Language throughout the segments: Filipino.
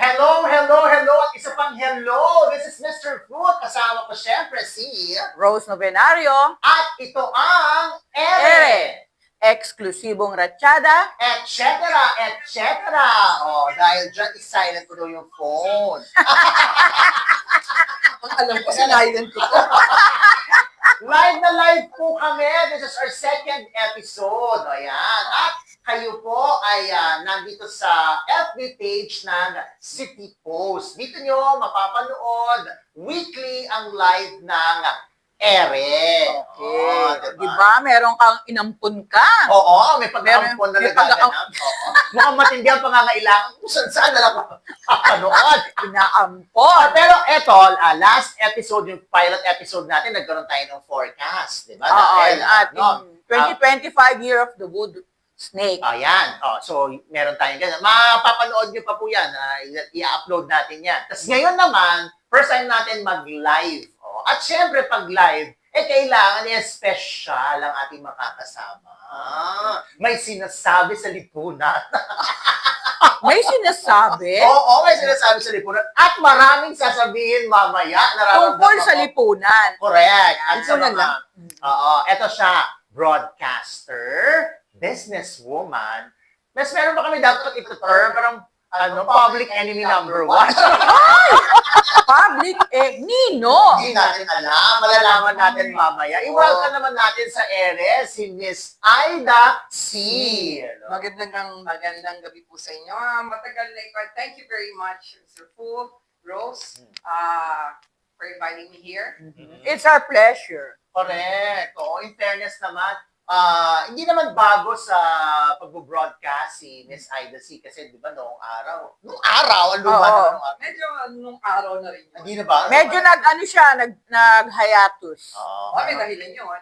Hello, hello, hello, at isa pang hello. This is Mr. Fruit. Kasama ko syempre si... Rose Novenario, At ito ang Ere, eksklusibong ratsyada, etc. etc. Oh, dahil dyan, silent ko daw yung phone. Alam ko, sinilent ko to. Live na live po kami. This is our second episode. Ayan. At kayo po ay nandito sa FB page ng City Post. Dito nyo mapapanood weekly ang live ng Ere. okay. Diba? Diba? Meron kang inampun ka. Oo, may pag-aampon na May nagaganap. Oo. Mukhang matindi ang pangangailangan kung saan na lang papanood. Inaampon. Pero eto, last episode, yung pilot episode natin, nagkaroon tayo ng forecast, di ba? Oo, Dahil, ating 2025 Year of the Wood Snake. Ayan. Oh, so, meron tayong ganyan. Mapapanood nyo pa po yan. I-upload natin yan. Tapos ngayon naman, first time natin mag-live. Oh, at syempre, pag live, kailangan special ang ating makakasama. May sinasabi sa lipunan. May sinasabi Oo, may sinasabi sa lipunan. At maraming sasabihin mamaya. tungkol sa lipunan. Correct. At Ito na mga, lang. Oo, eto siya. Broadcaster, businesswoman. Mas meron pa kami dapat ito-term, parang public enemy number one. Public, Nino. Hindi natin alam. Malalaman natin mamaya. I-welcome naman natin sa ere si Miss Aida C. Magandang gabi po sa inyo. Matagal na ikaw. Thank you very much, Mr. Fu, Rose, for inviting me here. It's our pleasure. Correct. Oo, in fairness naman, hindi naman bago sa pag-broadcast si Miss Aida C. Kasi di ba noong araw, ang luma Oo. naman noong araw. Medyo nung araw na rin yun. Hindi na ba? Medyo nag-hiatus. Oo. May dahilan yun.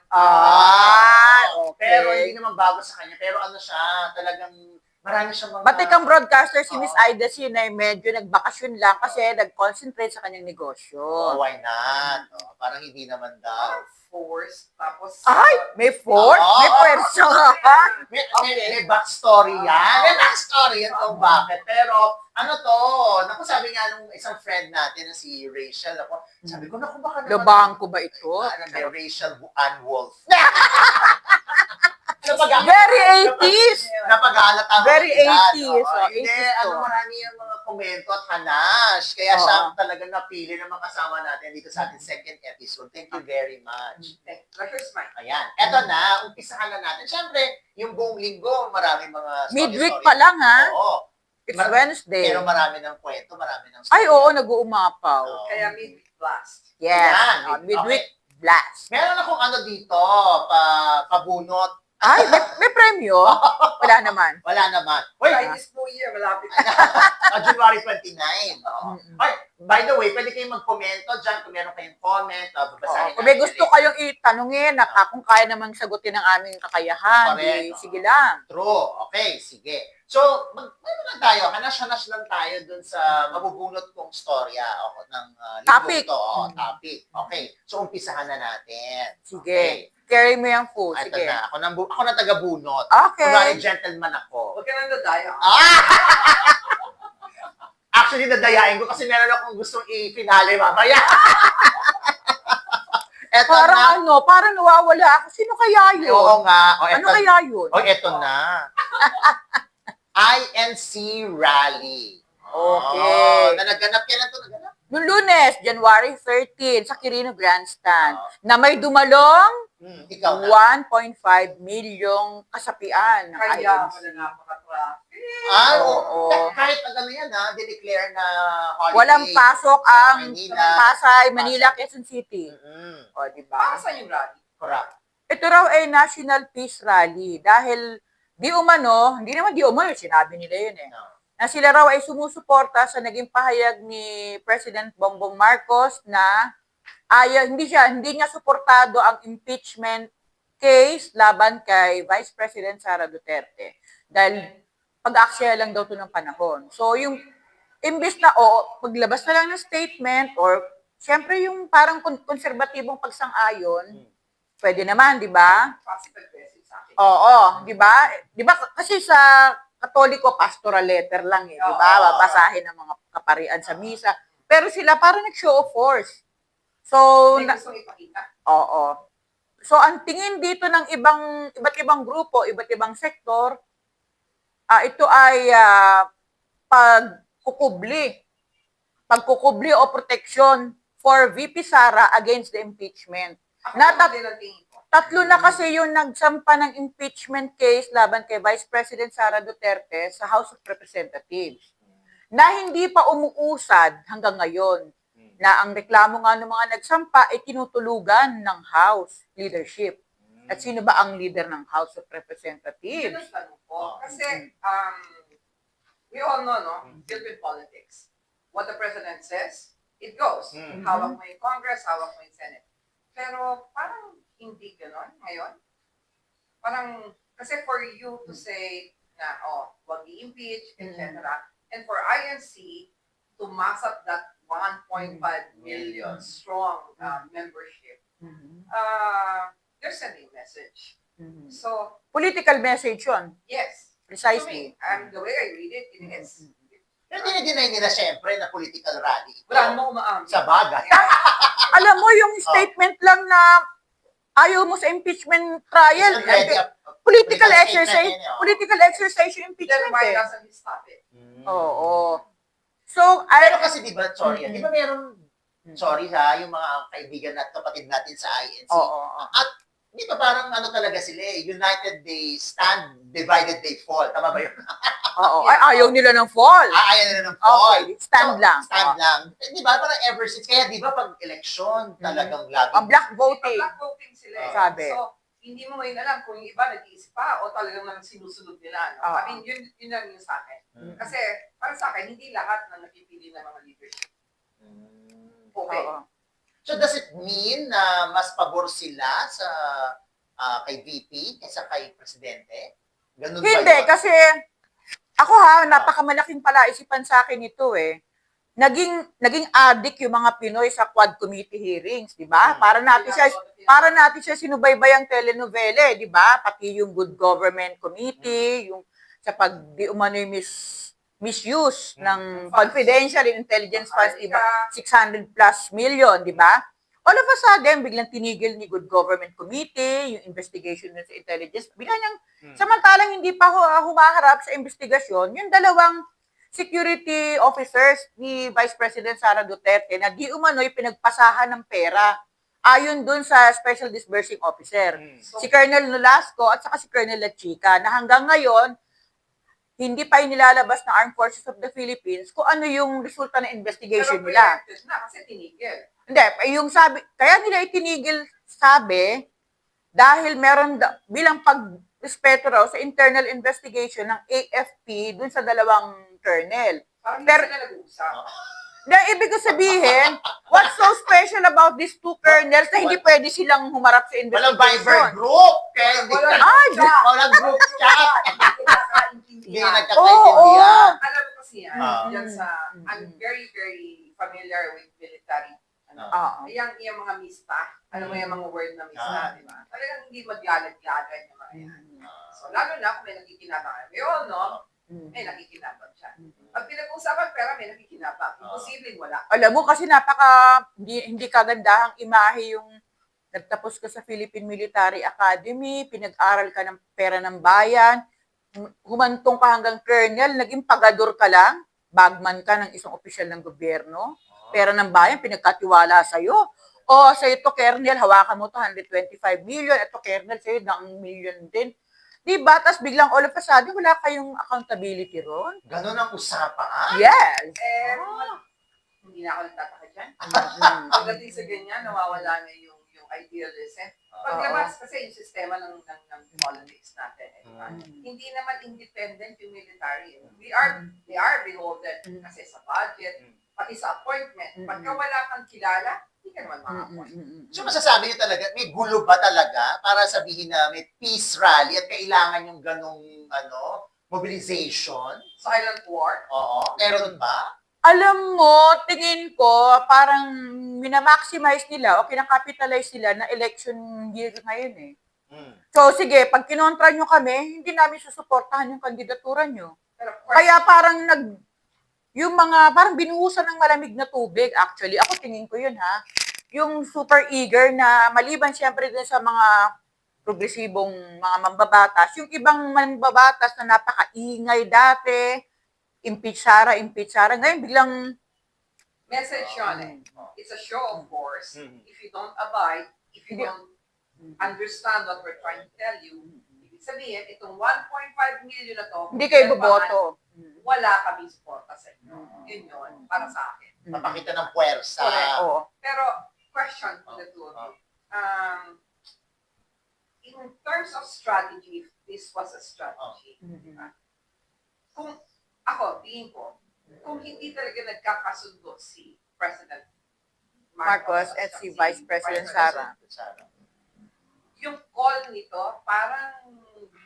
Okay. Pero hindi naman bago sa kanya. Pero ano siya, talagang marami siyang mga... Batikang broadcaster si Miss Oo. Aida C na medyo nagbakasyon lang kasi nag-concentrate sa kanyang negosyo. Oh, why not? Oh, parang hindi naman daw. Force. Tapos, Ay, may force? Oo. May puwersa May backstory yan. May backstory yan kung bakit. Pero, ano to, naku, sabi nga nung isang friend natin na si Rachel, ako, sabi ko, naku, baka naman... Lubang ko ba ito? May Rachel Ann Wolf. Very 80s. Napag-aalata mo Very ng edad, 80s, oo. oh, Hindi, 80s to. marami yung mga komento at hanash. Kaya Oo. siya talagang napili na makasama natin dito sa ating second episode. Thank you very much. pleasure's mine. Ayan. Eto na, umpisahan na natin. Siyempre, yung buong linggo, marami mga Midweek pa lang, ha? Oo. It's Mar- Wednesday. Pero marami ng kwento, marami ng Ay, oo, nag-uumapaw. Oo. Kaya midweek blast. Yes. Yan. Midweek blast. Meron akong ano dito, pabunot. Ay, may premyo? Wala naman. Wala naman. Uy, Chinese New Year, malapit na. January 29. Oo. Mm-mm. Ay, by the way, pwede kayong mag-komento dyan kung meron kayong comment. Babasahin Kung may natin gusto ulit. kayong itanungin, kung kaya namang sagutin ang aming kakayahan, Correct. sige lang. True. Okay, sige. So, ano lang tayo, hanash-hanash lang tayo dun sa mabubunot kong storya ng Topic. linggo to. Topic. Okay, so umpisahan na natin. Sige. Carry mo yung food. Ito Sige. na. Ako na taga-bunot. Okay. Kunwari gentleman ako. Huwag ka nang dadaya. Actually, nadayain ko kasi meron akong gustong i-finale mamaya. Eto Parang na. parang nawawala ako. Sino kaya yun? Oo nga. O, Ano eto, kaya yun? eto na. INC Rally. Okay. Na naganap kailan to naganap? Noong Lunes, January 13, sa Quirino Grandstand, Oo. na may dumalong Ikaw na. 1.5 milyong kasapian ng Kaya INC. pala napaka-traffic. Oo. Kahit na gano'n yan, declare na holiday. Walang pasok ang Manila. Pasay, Manila, Quezon City. O, di ba? Para sa yung rally? Correct. Ito raw ay National Peace Rally dahil di umano, hindi naman di umano, sinabi nila yun eh. No. Na sila raw ay sumusuporta sa naging pahayag ni President Bongbong Marcos na hindi niya suportado ang impeachment case laban kay Vice President Sara Duterte. Dahil pag-aksaya lang daw to ng panahon. So yung imbes na paglabas na lang ng statement or syempre yung parang konserbatibong pagsang-ayon, pwede naman, di ba? Positive message sa akin. Oo, di ba? Di ba kasi sa Katoliko, pastoral letter lang eh, di Oo. ba? Babasahin ng mga kaparian sa misa. Pero sila parang nag-show of force. So, May gustong ipakita. oo. So, ang tingin dito ng iba't ibang grupo, iba't ibang sektor, ito ay pagkukubli o protection for VP Sara against the impeachment. Ako Natat- din ang tingin ko. Tatlo na kasi yung nagsampa ng impeachment case laban kay Vice President Sara Duterte sa House of Representatives na hindi pa umuusad hanggang ngayon, na ang reklamo nga ng mga nagsampa ay tinutulugan ng House leadership. At sino ba ang leader ng House of Yun Representatives? ang tanong ko. Kasi, we all know, no? Philippine politics. What the president says, it goes. Mhm. Hawak mo yung Congress, hawak mo yung Senate. Pero parang hindi ganon ngayon. Parang, kasi for you to say na, wag i-impeach, etc. And for INC to mass up that 1.5 million strong membership, they're sending message. So, Political message yun. yes. To Precisely. me, the way I read it, it is. Pero dinideny nila syempre na political rally. Wala mo umaamin. Sa bagay. Alam mo, yung statement lang na ayaw mo sa impeachment trial, It's already a- political statement exercise, yun, oh. political exercise yung Then impeachment why eh. doesn't he stop it? Oo. So, Pero kasi di ba, sorry, Mhm. di ba meron, sorry ha, yung mga kaibigan at kapatid natin sa INC. oo. At di ba parang ano talaga sila eh, united they stand, divided they fall. Tama ba yun? Oo. Ay, ayaw nila ng fall. Ayaw nila ng fall. Okay, stand lang. Stand lang. Eh, di ba parang ever since, kaya di ba pag election, talagang lagi. Ang black voting. Black voting sila eh. Sabi. So, hindi mo ngayon alam kung yung iba nag-iisip pa o talagang naman sinusunod nila. No? Oo. I mean, yun lang yung sa akin. Mm. Kasi, para sa akin, hindi lahat na napipili ng mga leadership. Okay. Oo. So does it mean na mas pabor sila sa kay VP kaysa kay Presidente? Ganun ba Hindi, yun? kasi ako napakamalaking palaisipan sa akin ito eh. Naging addict yung mga Pinoy sa Quad Committee hearings, di ba? Para natin siya sinubaybayang telenovela, di ba? Pati yung Good Government Committee, yung sa pag di umano yung misuse ng confidential intelligence funds, di ba? 600 plus million, di ba? All of a sudden, biglang tinigil ni Good Government Committee, yung investigation sa intelligence. Biglang niyang, samantalang hindi pa humaharap sa investigasyon, yung dalawang security officers ni Vice President Sara Duterte na di umano'y pinagpasahan ng pera ayon dun sa Special Disbursing Officer. Si Colonel Nolasco at saka si Colonel Lachica na hanggang ngayon, hindi pa inilalabas ng Armed Forces of the Philippines kung ano yung resulta ng investigation Pero nila. preempted na kasi tinigil. Hindi, yung sabi, kaya nila itinigil, sabi, dahil meron, bilang pagrespeto raw sa internal investigation ng AFP dun sa dalawang colonel. Parang Pero- hindi sila nag-uusap. Na ibig ko sabihin, what's so special about these two colonels na hindi pwede silang humarap sa Walang Viber investigation? group. Kaya hindi walang group chat. Hindi Nagkakaintindihan. nagkakaintindihan. Alam mo kasi yan, Ah. yan sa, I'm very, very familiar with military. Oo. Yung mga mista, alam mo yung mga word na Ah. mista, di ba? Talagang hindi maglalaglagan yung mga yan. So, lalo na kung may nakikinabang. We all know, may nakikinabang siya. Pag pinag-usapan pera, may nakikinabang. Imposibleng wala. Alam mo kasi hindi kagandahang imahe yung nagtapos ka sa Philippine Military Academy, pinag-aral ka ng pera ng bayan, humantong ka hanggang colonel, naging pagador ka lang, bagman ka ng isang opisyal ng gobyerno, pera ng bayan, pinagkatiwala sa'yo. O sa ito, colonel, hawakan mo to 125 million, ito, colonel, sa'yo, 1 million din. Diba? Tapos biglang all of a sudden, wala kayong accountability ron? Ganun ang usapan. Yes! Hindi na ako nagtataka dyan. Mm. Pagdating sa ganyan, nawawala na yung idealism. Paglabas kasi yung sistema ng politics natin. Hindi naman independent yung military. They are beholden kasi sa budget, pati sa appointment. Pagka wala kang kilala, hindi ka naman maka-appoint. So masasabi niyo talaga, may gulo ba talaga para sabihin na may peace rally at kailangan yung ganong mobilization? Silent war. Oo. Meron ba? Alam mo, tingin ko, parang minamaximize nila o kinakapitalize nila na election year ngayon eh. Mm. So, sige, pag kinontra nyo kami, hindi namin susuportahan yung kandidatura nyo. Pero of course, Kaya parang yung mga, parang binuhusan ng malamig na tubig, actually. Ako tingin ko yun, ha? Yung super eager na, maliban siyempre din sa mga progresibong mga mambabatas, yung ibang mambabatas na napakaingay dati, impeach Sara, ngayon biglang, message yun eh. It's a show of force. If you don't abide, if you don't understand what we're trying to tell you, ibig sabihin, itong 1.5 million na to, hindi kayo kung boboto. wala kami suporta sa inyo. Yun yun, para sa akin. Papakita ng puwersa. Correct. Oo. Pero, question to the two of you. In terms of strategy, if this was a strategy, di ba? Kung ako, tingin ko, kung hindi talaga nagkakasundo si President Marcos at si Vice President Sara. yung call nito, parang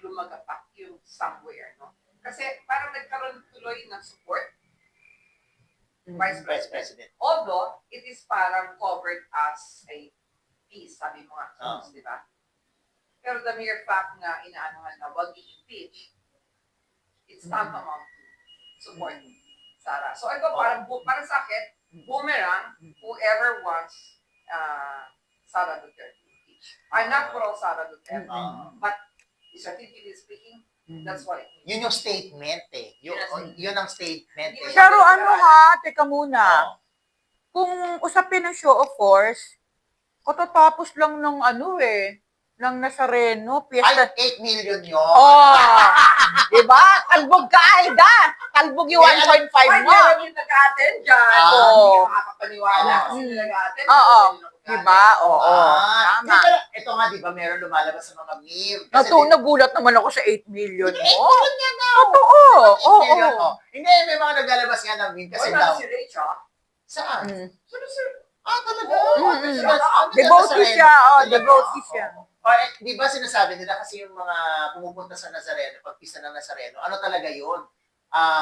lumagapak yung somewhere, no? Kasi parang nagkaroon tuloy ng support, Vice Vice President. President. Although, it is parang covered as a piece, sabi mo nga, di ba? Pero the mere fact na inaanuhan na wag i-impeach, it's tantamount to support Sara. So ito, parang sa akin, boomerang, whoever wants Sara Duterte impeach. I'm not pro Sara Duterte, but strategically speaking, that's what it means. Yun yung statement eh. Yun ang statement eh. Pero ano ha, teka muna. Oo. Kung usapin ng show of force, katatapos lang ng ng Nazareno, Ay, piyesta. 8 million yun. Oh, diba? Kalbog ka, Aida. Kalbog yung 1.5 Ay, mo. meron yung nag-attend dyan. Oo. Hindi ka makakapaniwala Oo. kasi nag-attend. Oo. Meron yung nag-attend. Diba? Oo. Di, Tama. pero ito nga, di ba, meron lumalabas sa mga meme. Kasi Nagulat naman ako sa 8 million 8 mo. million nga daw. Totoo. 8 Oo. million, oh. Hindi, may mga naglalabas nga ng meme kasi Kasi daw. si Rachel. Saan? Mm. Talaga? Devotee siya. Devotee siya. O, di ba sinasabi nila kasi yung mga pumupunta sa Nazareno, pag pista ng Nazareno, ano talaga yun?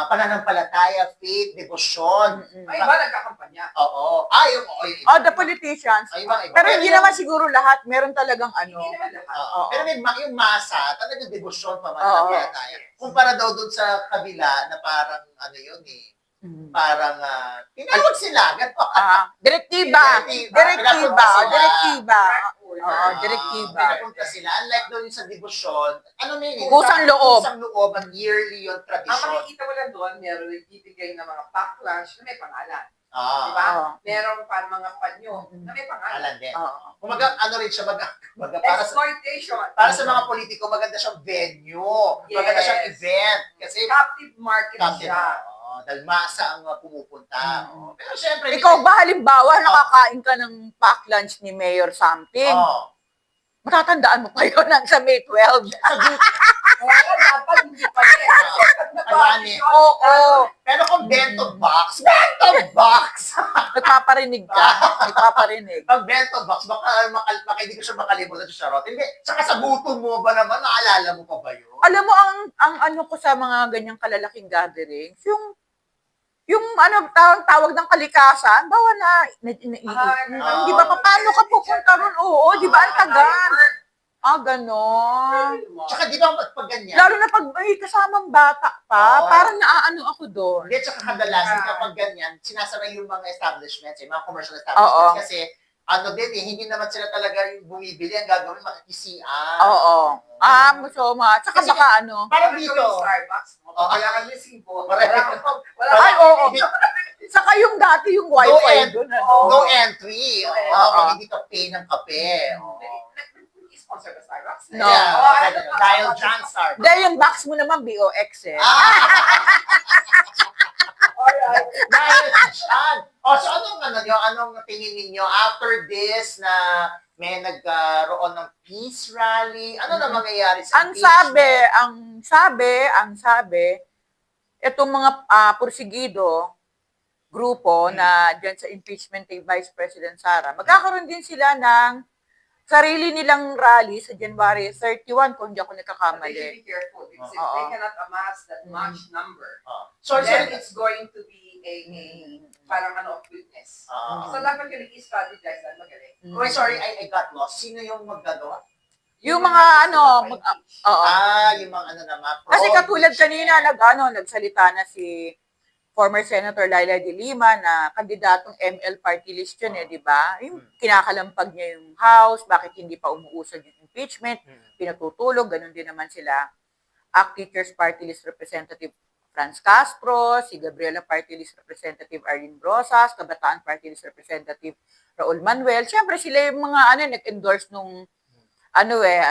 Pananampalataya, faith, devotion. Ay, ba nagkakampanya? Oo. Yung Oh, the politicians. Ay, iba. Pero hindi naman siguro lahat. Meron talagang Hindi naman lahat. Oo. Pero may yung masa, talagang devotion, pananampalataya. Kumpara daw doon sa kabila na parang ano yun eh, parang tinawag sila. Direktiba. Pinapunta Direktiba. Pinapunta sila. Unlike doon yung sa devotion, ano na yun? Kusang loob. Kusang loob, ang yearly yung Ang tradisyon. makikita mo lang doon, meron nagbibigay ng mga pack lunch na may pangalan. Di Ah, ba? Oo. Meron pa mga panyo na may pangalan. alam din. Oo. Kumaga, ano rin siya, Exploitation. para sa mga politiko, maganda siyang venue. Maganda Yes. siyang event. Kasi, Captive market captain, siya. dahil masa ang pumupunta. Pero syempre, Ikaw ba halimbawa nakakain ka ng pack lunch ni Mayor something? Oh. Matatandaan mo pa yun sa May 12. Sa group, Kaya nga dapat hindi pa rin. Marami. Oo. pero kung bento box, Nagpaparinig ka. Nagpaparinig. pag bento box, baka hindi ko siya makalimutan sa Charot. Hindi, saka sa gutom mo ba naman, naalala mo pa ba yun? Alam mo, ang ano ko sa mga ganyang kalalaking gatherings, yung tawag ng kalikasan, bawa na, hindi ba, paano ka pupunta ron? Oo, di ba, ang tagal. Ganon. Tsaka di ba pag ganyan? Lalo na pag may kasamang bata pa, Oo. parang naaano ako doon. Hindi, tsaka kadalasan kapag ganyan, sinasara yung mga establishments, yung mga commercial establishments, Oo. kasi ano din hindi naman sila talaga yung bumibili, ang gagawin, makikisian. Oo. Masoma. Tsaka Kasi- baka ano. Parang Dito. dito, Starbucks mo. Oo. Kaya kami sibo. Correct. Wala Ay, kang- oo. Saka yung dati yung wifi doon. no entry. Oo. Oo, hindi ka pay ng kape. Oo. Sponsor ka Starbucks? No. Dial John Star. Dahil yung box mo naman, BOX eh. Alright. Dahil John. So anong tingin ninyo after this na may nagkaroon ng peace rally? Ano na mangyayari sa Ang sabi, itong mga porsigido, grupo na dyan sa impeachment kay Vice President Sara, magkakaroon din sila ng sarili nilang rally sa January 31 kung hindi ako They nagkakamali. should be careful because if Oo. they cannot amass that much number, So, then it's going to be a parang of witness. So dapat yung nag-strategize na magaling. sorry, I got lost. Sino yung maggagawa? Yung mga oo. Yung mga ano naman. Kasi katulad pro-impeachment. kanina, nagsalita na si former Senator Laila de Lima na kandidatong ML party list yun di ba? Yung kinakalampag niya yung House, bakit hindi pa umuusad yung impeachment, pinatutulog, ganun din naman sila. ACT Teachers Party List Representative Franz Castro, si Gabriela Party List Representative Arlene Brosas, Kabataan Party List Representative Raul Manuel. Siyempre sila yung mga nag-endorse nung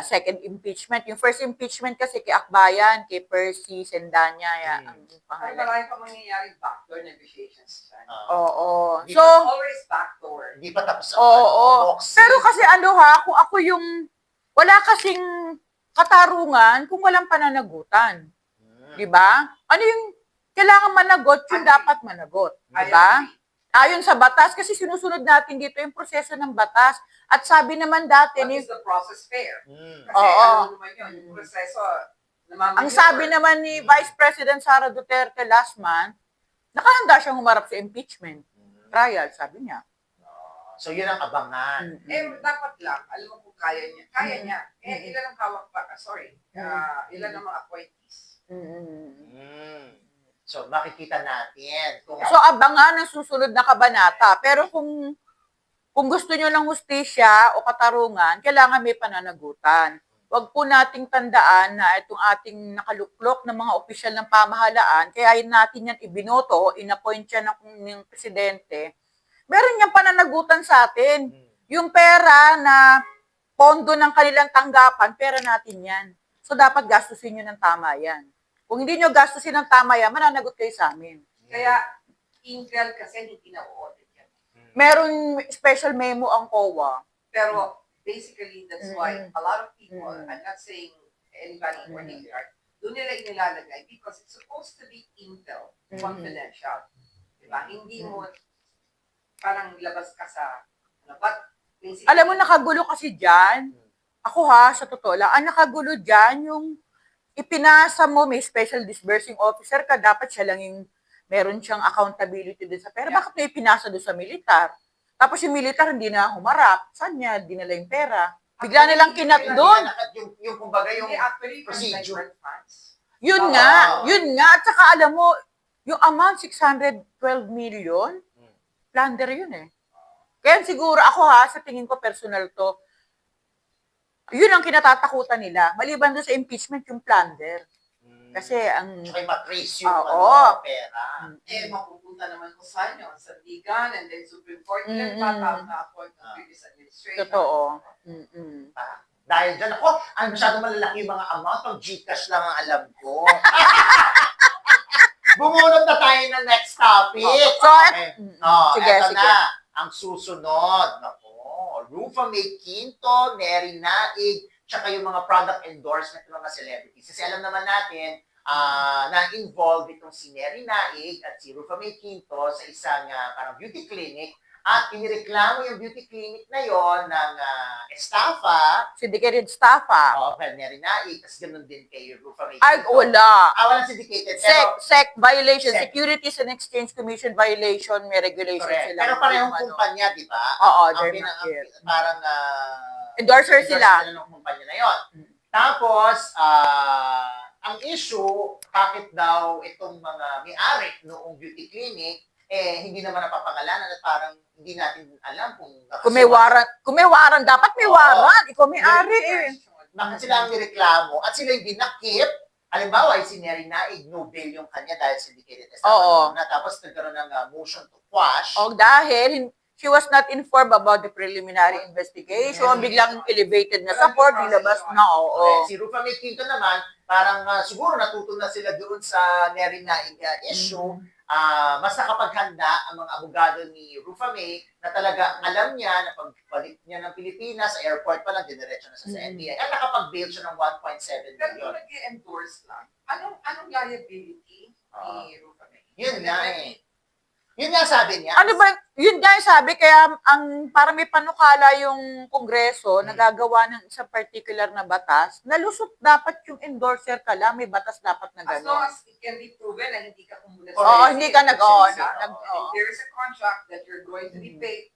second impeachment. Yung first impeachment kasi kay Akbayan, kay Percy Sendanya, ang Ay, pangalan. marami pa mangyayari backdoor negotiations dyan. Oo. Di So, Always backdoor. Hindi pa tapos ang oo. boxing. Pero kasi kung ako yung, wala kasing katarungan kung walang pananagutan. Di ba? Ano yung kailangan managot, yung dapat managot. Di ba? Ayon sa batas, kasi sinusunod natin dito yung proseso ng batas. At sabi naman dati, What is the process fair? Kasi Oo. alam naman yun, yung proseso, ang sabi naman ni Vice President Sara Duterte last month, nakahanda siyang humarap sa impeachment trial, sabi niya. So, yun ang abangan. Dapat lang, alam mo kung kaya niya. Kaya niya. Ilan ang hawak pa, ilan ang mga appointees. So, makikita natin. So, abangan ang susunod na kabanata. Pero kung gusto nyo ng hustisya o katarungan, kailangan may pananagutan. Huwag po nating tandaan na itong ating nakaluklok ng mga opisyal ng pamahalaan, kaya natin yan ibinoto, inappoint siya ng presidente, meron niyang pananagutan sa atin. Yung pera na pondo ng kanilang tanggapan, pera natin yan. So, dapat gastusin nyo ng tama yan. Kung hindi nyo gastusin ng tama yan, mananagot kayo sa amin. Kaya, Intel kasi hindi na-audit yan. Meron special memo ang COA. Pero, basically, that's why a lot of people, I'm not saying anybody in particular, doon nila inilalagay because it's supposed to be Intel, confidential. Diba? Hindi mo parang labas ka sa, but basically, Alam mo, nakagulo kasi dyan. Ako sa totoo lang, ang nakagulo dyan, yung ipinasa mo, may special disbursing officer ka, dapat siya lang yung meron siyang accountability din sa pera. Bakit mo ipinasa doon sa militar? Tapos yung militar hindi na humarap. Saan niya dinala yung pera? Bigla nilang kinat doon. Yung kumbaga yung hindi actually procedure. divert funds. Yun nga. At saka alam mo, yung amount, 612 million, plunder yun Kaya siguro ako sa tingin ko personal to, yun ang kinatatakutan nila. Maliban doon sa impeachment, yung plunder. Kasi ang... Tsaka yung matrace yung pera. Mapupunta naman kung saan yun, sa Ligan and then Supreme Court, ilan pa na-appoint ng previous administration. Totoo. Dahil dyan ako, masyadong malalaki yung mga amount, pag Gcash lang ang alam ko. Bumunod na tayo ng next topic. Sige. Eto na, ang susunod. Rufa May Quinto, Neri Naig, tsaka yung mga product endorsement ng mga celebrities. Kasi alam naman natin na involved itong si Neri Naig at si Rufa May Quinto sa isang parang beauty clinic at inireklamo yung beauty clinic na yon ng estafa. Syndicated staffa. Neri Naig, tapos ganun din kay Rufa May Ay, Quinto. wala. Walang syndicated. Pero, SEC violation, SEC. Securities and Exchange Commission violation, may regulation correct. sila. Pero parehong kumpanya, di ba? Oo, Ang they're pinang- not here. Parang Endorser sila. ng kumpanya na yon. Tapos, ang issue, bakit daw itong mga may-ari noong beauty clinic, hindi naman napapangalanan at parang hindi natin alam kung Kung may warrant, dapat may warrant. Ikaw may-ari bakit sila ang nireklamo at sila yung dinakip. Halimbawa, si Neri Naig, no bail yung kanya dahil syndicated Oo. na. Tapos nagkaroon ng motion to quash. Dahil she was not informed about the preliminary investigation, biglang elevated na sa court, nilabas na, Si Rufa May Quinto naman, parang siguro natuto na sila doon sa Neri Naig issue. Mas nakapaghanda ang mga abogado ni Rufa May na talaga alam niya na pagbalik niya ng Pilipinas, sa airport pa lang, diniretso na sa NBI. At nakapag-bail siya ng 1.7 Pero million. kung nag-endorse lang, anong liability ni Rufa May? Yun nga Yun nga sabi niya. Ano ba, yun nga yung sabi, kaya para may panukala yung Kongreso, nagagawa ng isang particular na batas, nalusot dapat yung endorser ka lang, may batas dapat na As long gano'n. as it can be proven na hindi ka kumulat. Oo, hindi ka If there is a contract that you're going to be paid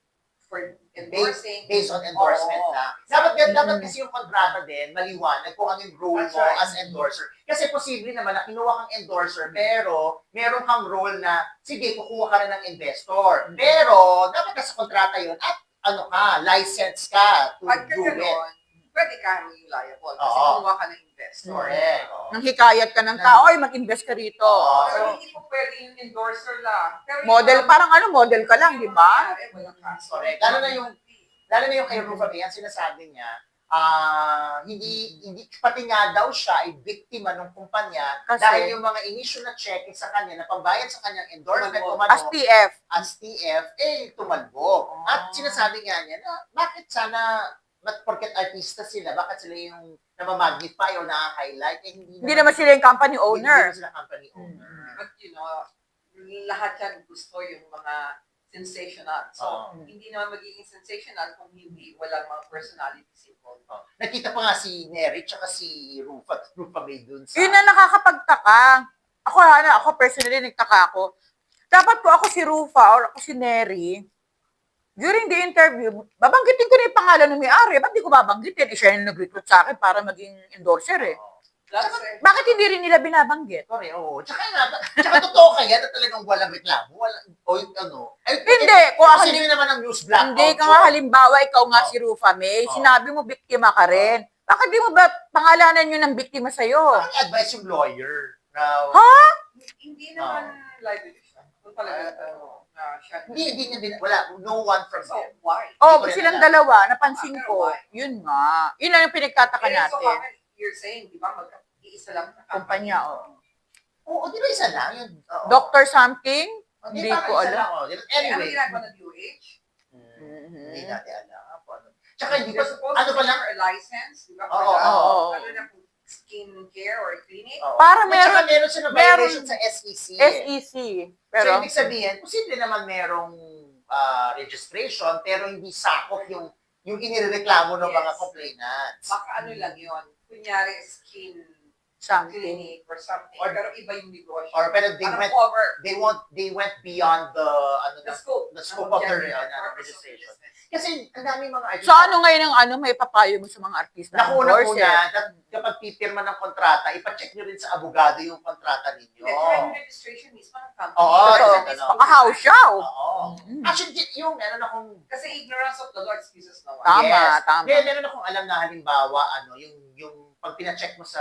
for endorsing. Based on endorsement Oo. na. Dapat Mm. kasi yung kontrata din, maliwanag kung ano yung role That's mo right. as endorser. Kasi posible naman na kinuha kang endorser, pero meron kang role na, sige, kukuha ka rin ng investor. Pero, dapat nasa kontrata yun at ano ka, license ka to At do kasi it. noon, pwede kang liable kasi Oo. kumuha ka ng investor. Correct. Oo. Nang hikayat ka ng tao, ay mag-invest ka rito. Oo. Pero So, hindi po pwede yung endorser lang. Pero model, parang ano, model ka lang, di ba? Walang kaso. Correct. Lalo na yung kay Rufa May, ang sinasabi niya, hindi pati nga daw siya ay biktima ng kumpanya Kasi- dahil yung mga initial na check sa kanya na pambayad sa kanyang endorsement o As TF. TF, tumalbog. Oh. At sinasabi nga niya na bakit sana, porket artista sila, bakit sila yung namamagnify o na-highlight, Hindi naman sila yung company owner. Hindi naman sila company owner. But lahat yan gusto yung mga sensational. So, Oo. hindi naman magiging sensational kung hindi walang mga personalities involved. Oh. Nakita pa nga si Neri tsaka si Rufa May dun sa... Yun na nakakapagtaka. Ako personally, nagtaka ako. Dapat ko ako si Rufa or ako si Neri, during the interview, babanggitin ko na yung pangalan ng may-ari. Ba't di ko babanggitin? Siya yung nag-recruit sa akin para maging endorser eh. Oo. That's it. Bakit hindi rin nila binabanggit? Sorry, oo. Tsaka totoo kaya na talagang walang reklamo. Hindi, kung ako Kasi yun naman ang news blackout. Hindi ka nga halimbawa, ikaw nga Oh. si Rufa May, Oh. sinabi mo biktima ka rin. Bakit di mo ba pangalanan yun ng biktima sa'yo? Bakit advice yung lawyer? Na, Ha? Hindi naman liability siya. Kung talaga, na siya. Hindi niya wala, no one from So, them. why? Oh, Hindi ko rin silang alam. dalawa, napansin Ah, ko. pero why? Yun nga. Yun lang yung pinagtataka Eh, so, natin. bakit you're saying, di ba, mag-iisa lang na Kumpanya, oh. Oo, di ba isa lang yun? Oo. Doctor something? Oh, Hindi parang ko isa alam. lang, oh. Ano Anyway. ginagawa ng DOH? Hindi natin alam. Tsaka hindi pa, They're supposed ano to pa lang? for a license, di ba? Oo, for that. oo. Ano na kung skin care or clinic? Oo. Para At saka meron- meron siya na violation sa SEC. SEC. So, Pero, ibig sabihin, posible naman merong registration, pero hindi sakop yung inireklamo ng mga Yes. complainants. Baka ano lang yun. Kunyari, skin something. clinic or something. Or- pero iba yung negosyo. Or pero Parang cover. they went beyond The scope. the scope of their genuine purpose of registration. business. Kasi ang daming mga artista. So ano ngayon ang may papayo mo sa mga artista? Nakuuna-una, kapag pipirma ng kontrata, ipacheck nyo rin sa abogado yung kontrata ninyo. Hindi, tsaka yung registration mismo ng company. Oo, Totoo. exactly. Baka house show. Oo. Mm. Actually, yung meron akong Kasi ignorance of the law excuses no one. Tama, yes. tama. Meron akong alam na halimbawa, yung pag pina-check mo sa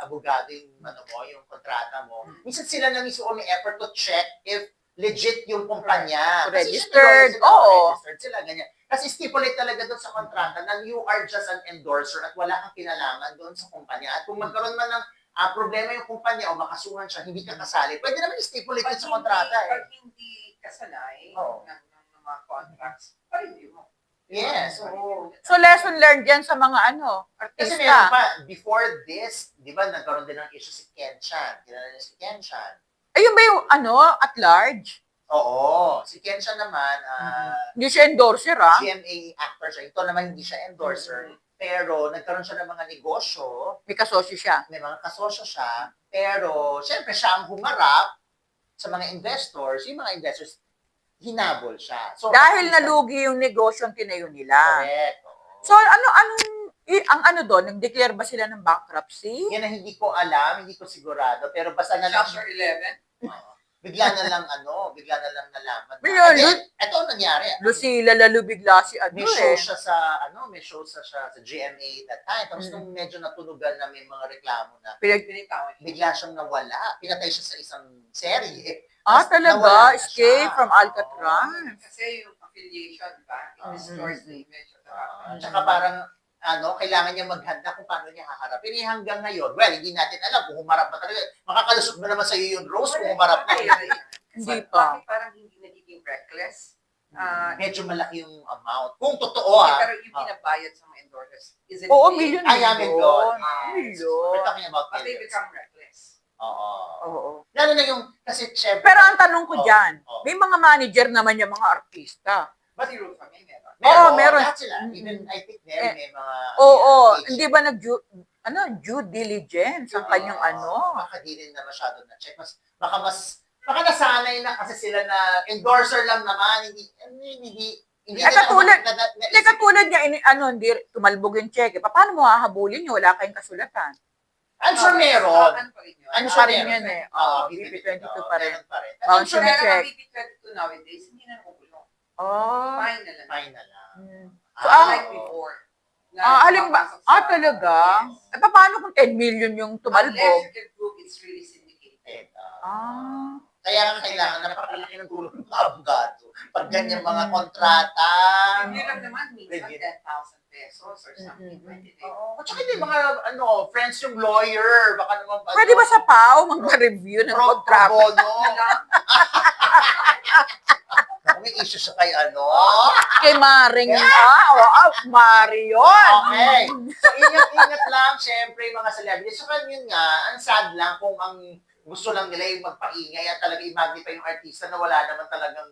abogado yung yung kontrata mo, minsan sila na mismo may effort to check if legit yung kumpanya. Kasi Registered, sila, oo. registered sila, ganyan. Kasi stipulate talaga doon sa kontrata na you are just an endorser at wala kang kinalaman doon sa kumpanya. At kung magkaroon man ng problema yung kumpanya o makasuhan siya, hindi ka kasali, pwede naman i-stipulate yun sa kontrata Pag eh. hindi kasanay Oo. ng mga contracts, pa-review mo. Yes. So lesson learned yan sa mga Kasi meron artista. pa, before this, di ba, nagkaroon din ng issue si Ken Chan. Kilala niyo si Ken Chan. Ayun ba yung at large? Oo. Si Ken Chan naman, Hindi siya endorser, ah. GMA actor siya. Ito naman hindi siya endorser. Pero nagkaroon siya ng mga negosyo, May kasosyo siya. may mga kasosyo siya. Pero, syempre, siya ang humarap sa mga investors. Yung mga investors, hinabol siya. So, Dahil at least, nalugi yung negosyo ang tinayo nila. correct. Oo. So ang doon, nag-declare ba sila ng bankruptcy? Yan ang hindi ko alam, hindi ko sigurado. Pero basta na lang, Chapter 11. bigla na lang nalaman. Ayun, Ito ang nangyari. Lucila lalo bigla si May show eh. siya sa sa GMA that time. Tapos nung medyo natunugan na may mga reklamo na Binitawan siya. bigla siyang nawala. Pinatay siya sa isang serye. Ah, Tapos nawala talaga? na Escape siya. from Alcatraz. Kasi yung affiliation, di ba? It destroys the image of the company. Tsaka parang kailangan niya maghanda kung paano niya haharapin. Eh, hanggang ngayon, well, hindi natin alam kung humarap ba talaga. Makakalusot ba naman sa iyo yung Rose kung humarap na yun? Hindi Bakit pa. parang hindi nagiging reckless? Medyo malaki yung amount. Kung totoo Pero yung binabayad sa mga endorsers, is it Oo, big? million Ay, amin doon. Million. We're talking about But they millions. become reckless. Oo. Oo. Lalo na yung, kasi syempre, Pero ang tanong ko Oo, dyan, oo. may mga manager naman yung mga artista. But the rule kami, meron. meron. Lahat sila. Mm-mm. Even, I think, may mga... Oo, agents. hindi ba due diligence ang kanyang Baka di rin na masyado na-check. Baka nasanay na kasi sila na endorser lang naman, hindi Hindi Eh, katulad- na- Hindi katulad niya, hindi tumalbog yung cheque. Paano mo hahabulin yun? Wala kayong kasulatan. I'm sure meron. Ano pa rin yun? I'm Ano sure pa rin meron. yan eh. Oo, BP22 pa rin. Ganun pa rin. Bounce sure na Kaya check. naman BP22 nowadays, hindi na nakukulong. Oh. Fine na lang. Fine na lang. Hmm. So, Like before. Halimbawa, talaga? Yes. Eh, paano kung 10 million yung Unless tumalbog? you can prove it's really syndicated. Kaya nga kailangan napakalaki ng tulong ng mga abogado. Pag ganyan mga Mm. kontrata. Review lang naman, minsan Review. 10,000 pesos or something. Pwede din. At saka hindi mga friends yung lawyer. Baka naman Pwede ba sa PAO mag-review ng pro kontrata? bono? Alam, May issue siya kay Kay Maring, Mari yun. Okay. So, ingat-ingat lang, syempre, mga celebrities. So, yun nga, ang sad lang kung ang gusto lang nila yung magpaingay at talaga i-magnify yung artista na wala naman talagang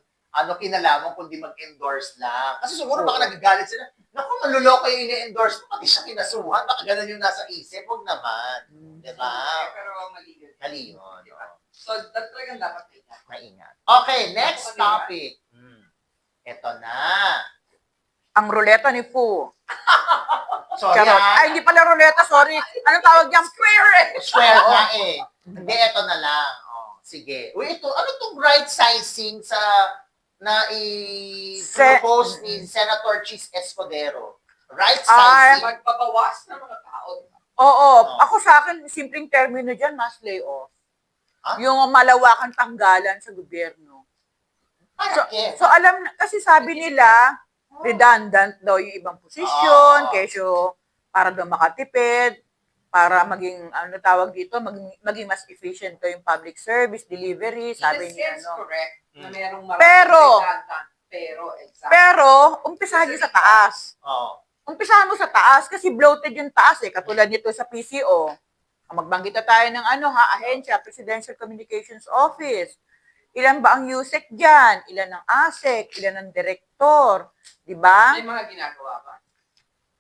kinalaman kundi mag-endorse lang. Kasi siguro baka nagagalit sila, naku, manluloko yung ini-endorse mo, pati siya kinasuhan, baka ganun yung nasa isip, huwag naman. Diba? pero mali yun. Mali yun. So, talagang dapat maingat. Maingat. Okay, next topic. Ito na. Ang ruleta ni Fu. Sorry, Charot. Ay, hindi pala ruleta, sorry. Anong tawag niyan? Square eh. Square na eh. Hindi, ito na lang. Sige. Uy, ito, ano tong right sizing na i-propose ni Senator Chis Escudero? Right sizing? Magpapawas ng mga tao. Oo. Ako sa akin, simpleng termino dyan, mass layoff. Ah? Yung malawakan tanggalan sa gobyerno. So kasi sabi nila, redundant daw yung ibang posisyon, kesyo para daw makatipid, para maging, tawag dito, maging mas efficient daw yung public service, delivery, sabi niya, correct. Na merong Pero- exactly. Pero, umpisahan niyo sa taas. Umpisahan mo sa taas kasi bloated yung taas eh, katulad nito sa PCO. Magbanggit na tayo ng ahensya, Presidential Communications Office. Ilan ba ang USEC dyan? Ilan ang ASEC? Ilan ang direktor? Di ba? May mga ginagawa ba?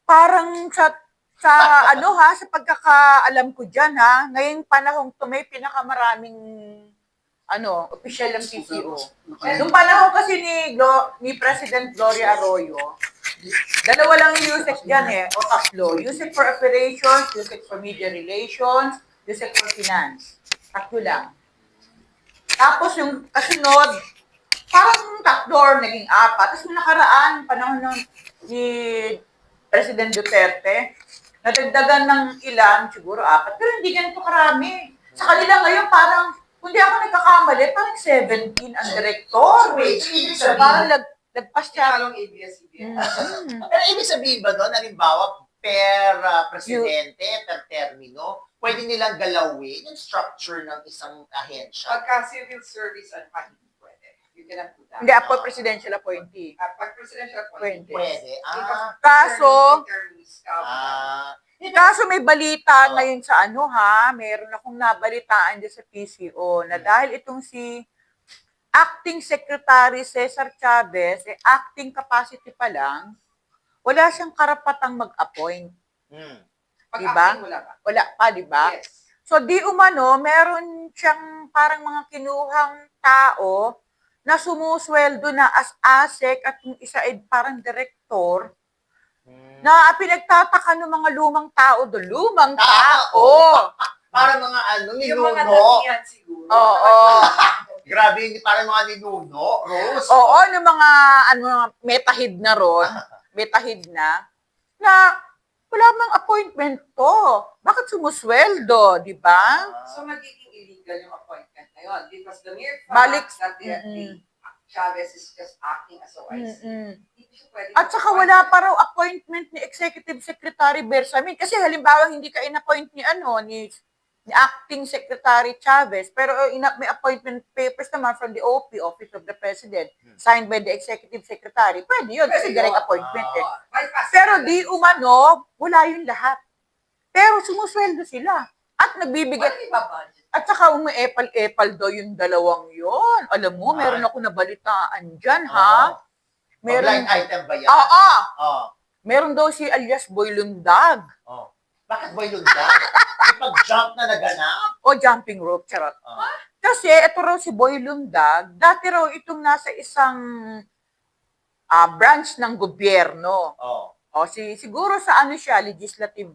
Parang sa sa pagkakaalam ko dyan ngayong panahon to may pinakamaraming official ng PCO. Nung panahon kasi ni President Gloria Arroyo, dalawa lang yung USEC dyan o tatlo. USEC for Operations, USEC for Media Relations, USEC for Finance. Tatlo lang. Tapos yung kasunod, parang tatlo or naging apat. Tapos yung nakaraan, panahon ni President Duterte, nadagdagan ng ilan, siguro apat, pero hindi ganito karami. Sa kanila ngayon, parang, kung di ako nagkakamali, parang 17 ang director. So, parang lagpas siya. Kalong ABS-CBN. Pero ibig sabihin ba doon, halimbawa, per presidente, per termino, pwede nilang galawin yung structure ng isang ahensya? Pagka civil service, hindi pwede. You cannot do that. Hindi, ako presidential appointee. Pag presidential appointment, Pwede. Kaso, Yun Kaso may balita ngayon sa meron akong nabalitaan din sa PCO na dahil itong si Acting Secretary Cesar Chavez, acting capacity pa lang, wala siyang karapatang mag-appoint. Pag Diba? acting, wala ba? Wala pa, di ba? Yes. So di umano, meron siyang parang mga kinuhang tao na sumusweldo na as ASEC at yung isa ay parang direktor na pinagtataka ng mga lumang tao doon. Lumang tao! para mga Yung mga ninuno. datihan siguro. Oo. Grabe, hindi para mga ninuno. Rose. Oo, ng mga metahid na ron, metahid na wala mang appointment to. Bakit sumusweldo, di ba? So, magiging illegal yung appointment na yun because the mere fact Balik- that the Chavez is just acting as OIC. Hindi siya pwede At saka wala pa raw appointment ni Executive Secretary Bersamin. Kasi halimbawa hindi ka in-appoint ni Acting Secretary Chavez, pero may appointment papers naman from the OP, Office of the President, signed by the Executive Secretary. Pwede yun, kasi direct appointment eh. Pero di umano, wala yung lahat. Pero sumusweldo sila. At nagbibigay. Wala iba budget. At saka epal daw yung dalawang yon. Alam mo, meron ako nabalitaan dyan, ha? Blind item ba yan? Oo. Oo. Meron daw si alias Boy Lundag. Oh. Bakit boy lundag? May pag-jump na naganap? O jumping rope, charot. Kasi ito raw si Boy Lundag, dati raw itong nasa isang branch ng gobyerno. Oh. O, siguro sa ano siya, legislative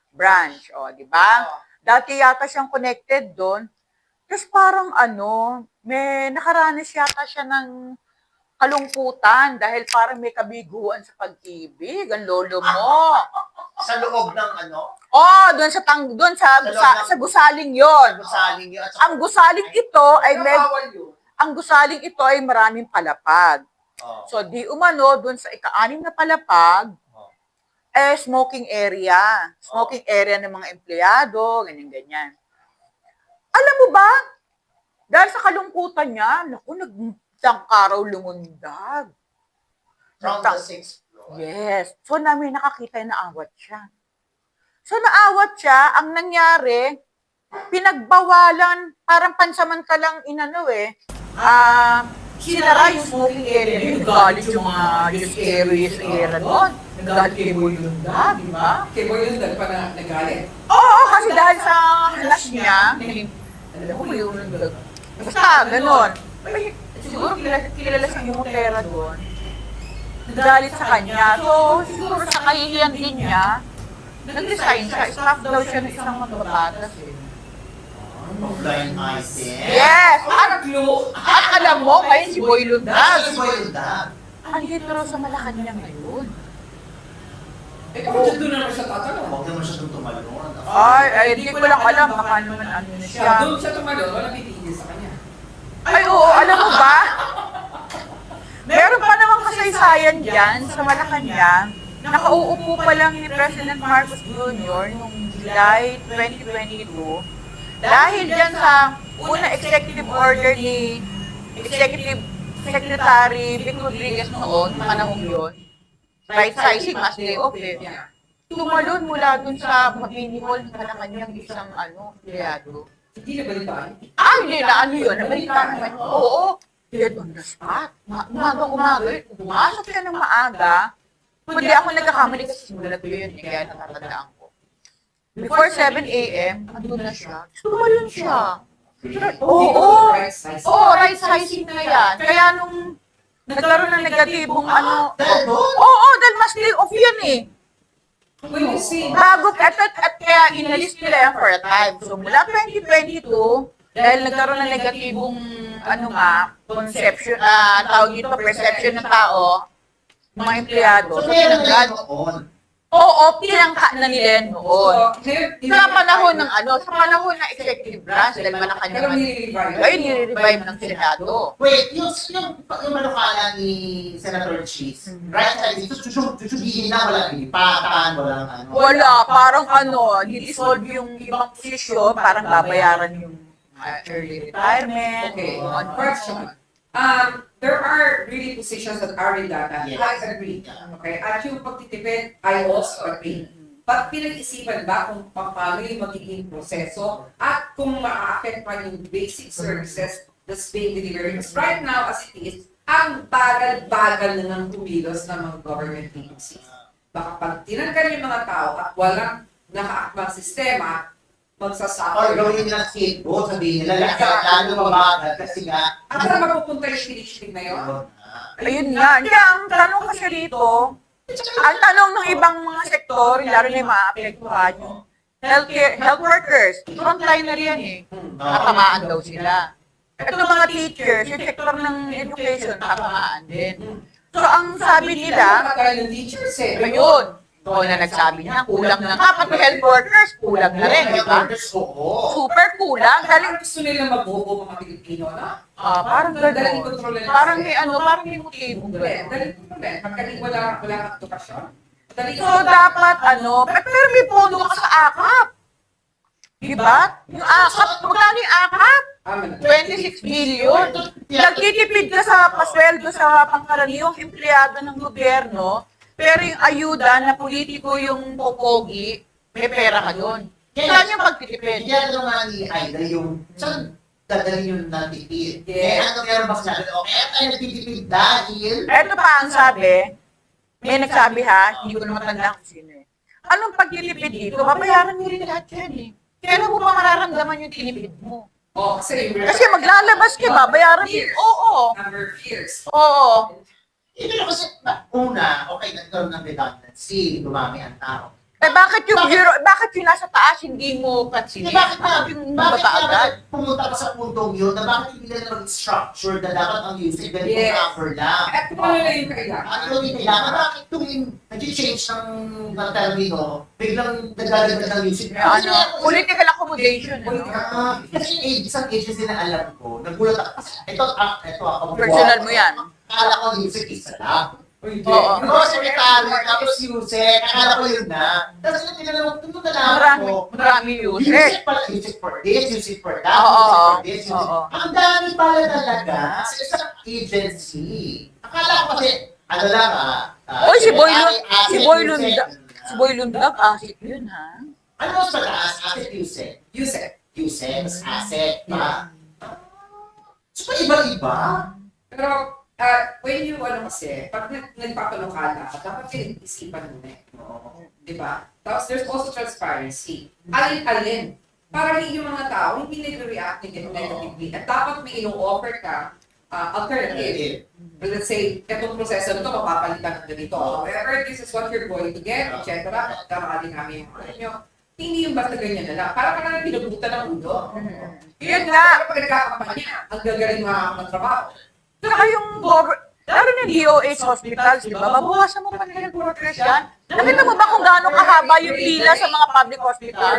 branch. O, di ba? Dati yata siyang connected doon. Tapos parang may nakaranas yata siya ng kalungkutan dahil parang may kabiguan sa pag-ibig, ang lolo mo. Sa loob ng ano? Oh, doon sa gusaling 'yon. Gusaling yun. At Ang gusaling ito ay Bawal yun. ang gusaling ito ay maraming palapag. Oh. So di umano doon sa ika-anim na palapag Oh. smoking area. Smoking area ng mga empleyado, ganyan-ganyan. Alam mo ba? Dahil sa kalungkutan niya, naku, nagtangkaraw lumundag. From the 6th floor. Yes. So, namin nakakita na awat siya. So, naawat siya. Ang nangyari, pinagbawalan, parang pansamantalang sinara yung smoking area. Nagalit yung mga serious area doon. Nagalit kay Boy Lunda, di ba? Kay Boy yun, pa na nagalit. Oo, kasi dahil sa halas niya, alam ko yung nagdag. Basta, ganun. Siguro kilala sa Motera doon. Nagalit sa kanya. So, siguro sa kahihiyan din niya, nag-resign siya. Staff daw siya ng isang magbabatas eh. Blind item. Yes! Parang clue. At alam mo, ngayon si Boy Lundag. Si Boy Lundag. Andito raw sa Malacanang ngayon. Eh, kung doon naman siya tatanong. Huwag naman siya tumalon. Ay, hindi ko lang alam. Baka naman ano na siya. Doon siya tumalon, wala titigil sa kanya. Ay, oo, alam mo ba? Meron pa namang kasaysayan dyan sa Malacanang. Nakauupo pa lang ni President Marcos Jr. noong July 2022. Dahil dyan sa unang executive order ni Executive Secretary Vic Rodriguez noon, panahon yun, right sizing as day off eh. Tumalon mula dun sa Mabini Hall sa Malacanang isang empleyado. Hindi na balitaan. Hindi na yun, nabalita naman. Oo, dead on the spot. Umaga, pumasok siya ng maaga. Kundi ako nagkakamali kasi simulat ko yun, kaya natatandaan ko. Before 7 a.m., andun na siya. Tumalon siya. Oo, right sizing na yan. Kaya nung nagkaroon ng negatibong dahil mas day off yan eh. When you see, Bago, at kaya inalis nila yan for a time. So mula 2022, dahil nagkaroon ng negatibong, conception, tawag dito, perception ng tao, mga empleyado. So, meron na yun noon. Oo, tinangka na nila yan noon. ngayon, Sa panahon ng sa panahon ng executive branch, dahil Malacanang pero naman, nire-revive. ayun, nire-revive ng Senado. Wait, yung manukala ni Senator Cheese, right side, ito susubihin na walang lipatan, walang Wala, parang di-dissolve yung ibang posisyon, parang babayaran yung early retirement. Okay, ano. question. There are really positions that are redundant. Yes. I agree. Okay, at yung pagtitipid, I also agree. But pinag-isipan ba kung paano yung magiging proseso at kung maaapektuhan yung basic services that's being delivered? Because right now, as it is, ang bagal-bagal na ng kumilos ng mga government agencies. Baka pag tinanggal yung mga tao at walang nakaakbang sistema, or magsasuffer. gawin nila skateboard, sabihin nila, lalo mabagal kasi nga, At saan mapupunta yung initiative na yun? Ayun nga. Kaya ang tanong kasi dito, ang tanong ng ibang mga sektor, lalo na yung maapektuhan, yung health workers, frontliner yan eh. Tatamaan daw sila. Ito mga teachers, yung sektor ng education, tatamaan din. So ang sabi nila, Kaya yung teachers eh. ayun, ito na nagsabi niya, kulang na nga, pati health workers, kulang na rin, di ba? Oo. Super kulang, Parang galing, gusto nila mabuo mga Pilipino, na? parang Daling gano'n. kontrol nila. Parang may motibo gano'n. Daling kontrol nila. Pagkaling wala kang edukasyon. Daling So, dapat pero may pondo ka sa akap. Diba? Yung akap, magkano yung akap? 26 million. Nagtitipid ka sa pasweldo sa pangkaraniwang empleyado ng gobyerno, pero yung ayuda na politiko yung popogi, may pera ka doon. Saan yung pagtitipid? Kaya naman ni Aida yung, saan dadalhin yung natipid? Yes. Ano meron ba sinabi? Okay, tayo natitipid dahil, Eto pa ang sabi, may nagsabi hindi ko na matanda kung sino eh. Anong pagtitipid dito? Babayaran mo rin lahat yan eh. Kailan mo pa mararamdaman yung tinipid mo? kasi Kasi maglalabas ka, babayaran mo. Oo. number of years. Oo. Ito na kasi, una, okay, nagkaroon ng redundancy, dumami ang tao. Eh bakit yung nasa taas hindi mo pansinin? Bakit yung bakit baba agad? pumunta ka sa puntong yun na bakit hindi na structure na dapat ang usage ganito Yes. number lang? At kung ano yung kailangan. Ano yung kailangan? Bakit tuwing nag-change ng termino, biglang nagdadagdag ng usage? Political accommodation. Kasi isang agency na alam ko, nagulat ako. Ito ako. Personal mo yan. Akala ko usage isa lang. Oo. Yung mga secretary, tapos usage, akala ko yun na. Tapos tinanong ko, Marami usage. usage pala, usage for this, usage for that, Oo, usage for oo. this, usage. Oo. Ang dami pala talaga sa isang agency. Akala ko kasi, ano lang Oy, si Boy usage. Lundag, asik yun ha. Ano mas mataas? Asset usage. Usage, asset, pa. So, iba-iba. Pero, when you, kasi, pag nagpapalokala, dapat pinag-isipan mo na. Diba? Tapos, there's also transparency. Alin-alin. Para yung mga tao, hindi nag-react negatively. At dapat may ino-offer ka alternative. Let's say, itong proseso na ito, mapapalitan ng ganito. However, this is what you're going to get, etc. Darali namin yung mga nyo. Hindi yung basta ganyan na lang. Para ka na pinubutan ng ulo. Yun nga. Pag nagkakampanya, ang gagaling magtrabaho. Saka yung lalo na DOH hospitals, di ba? Babawasan mo pa nila workers yan. Nakita mo ba kung gaano kahaba yung pila sa mga public hospital?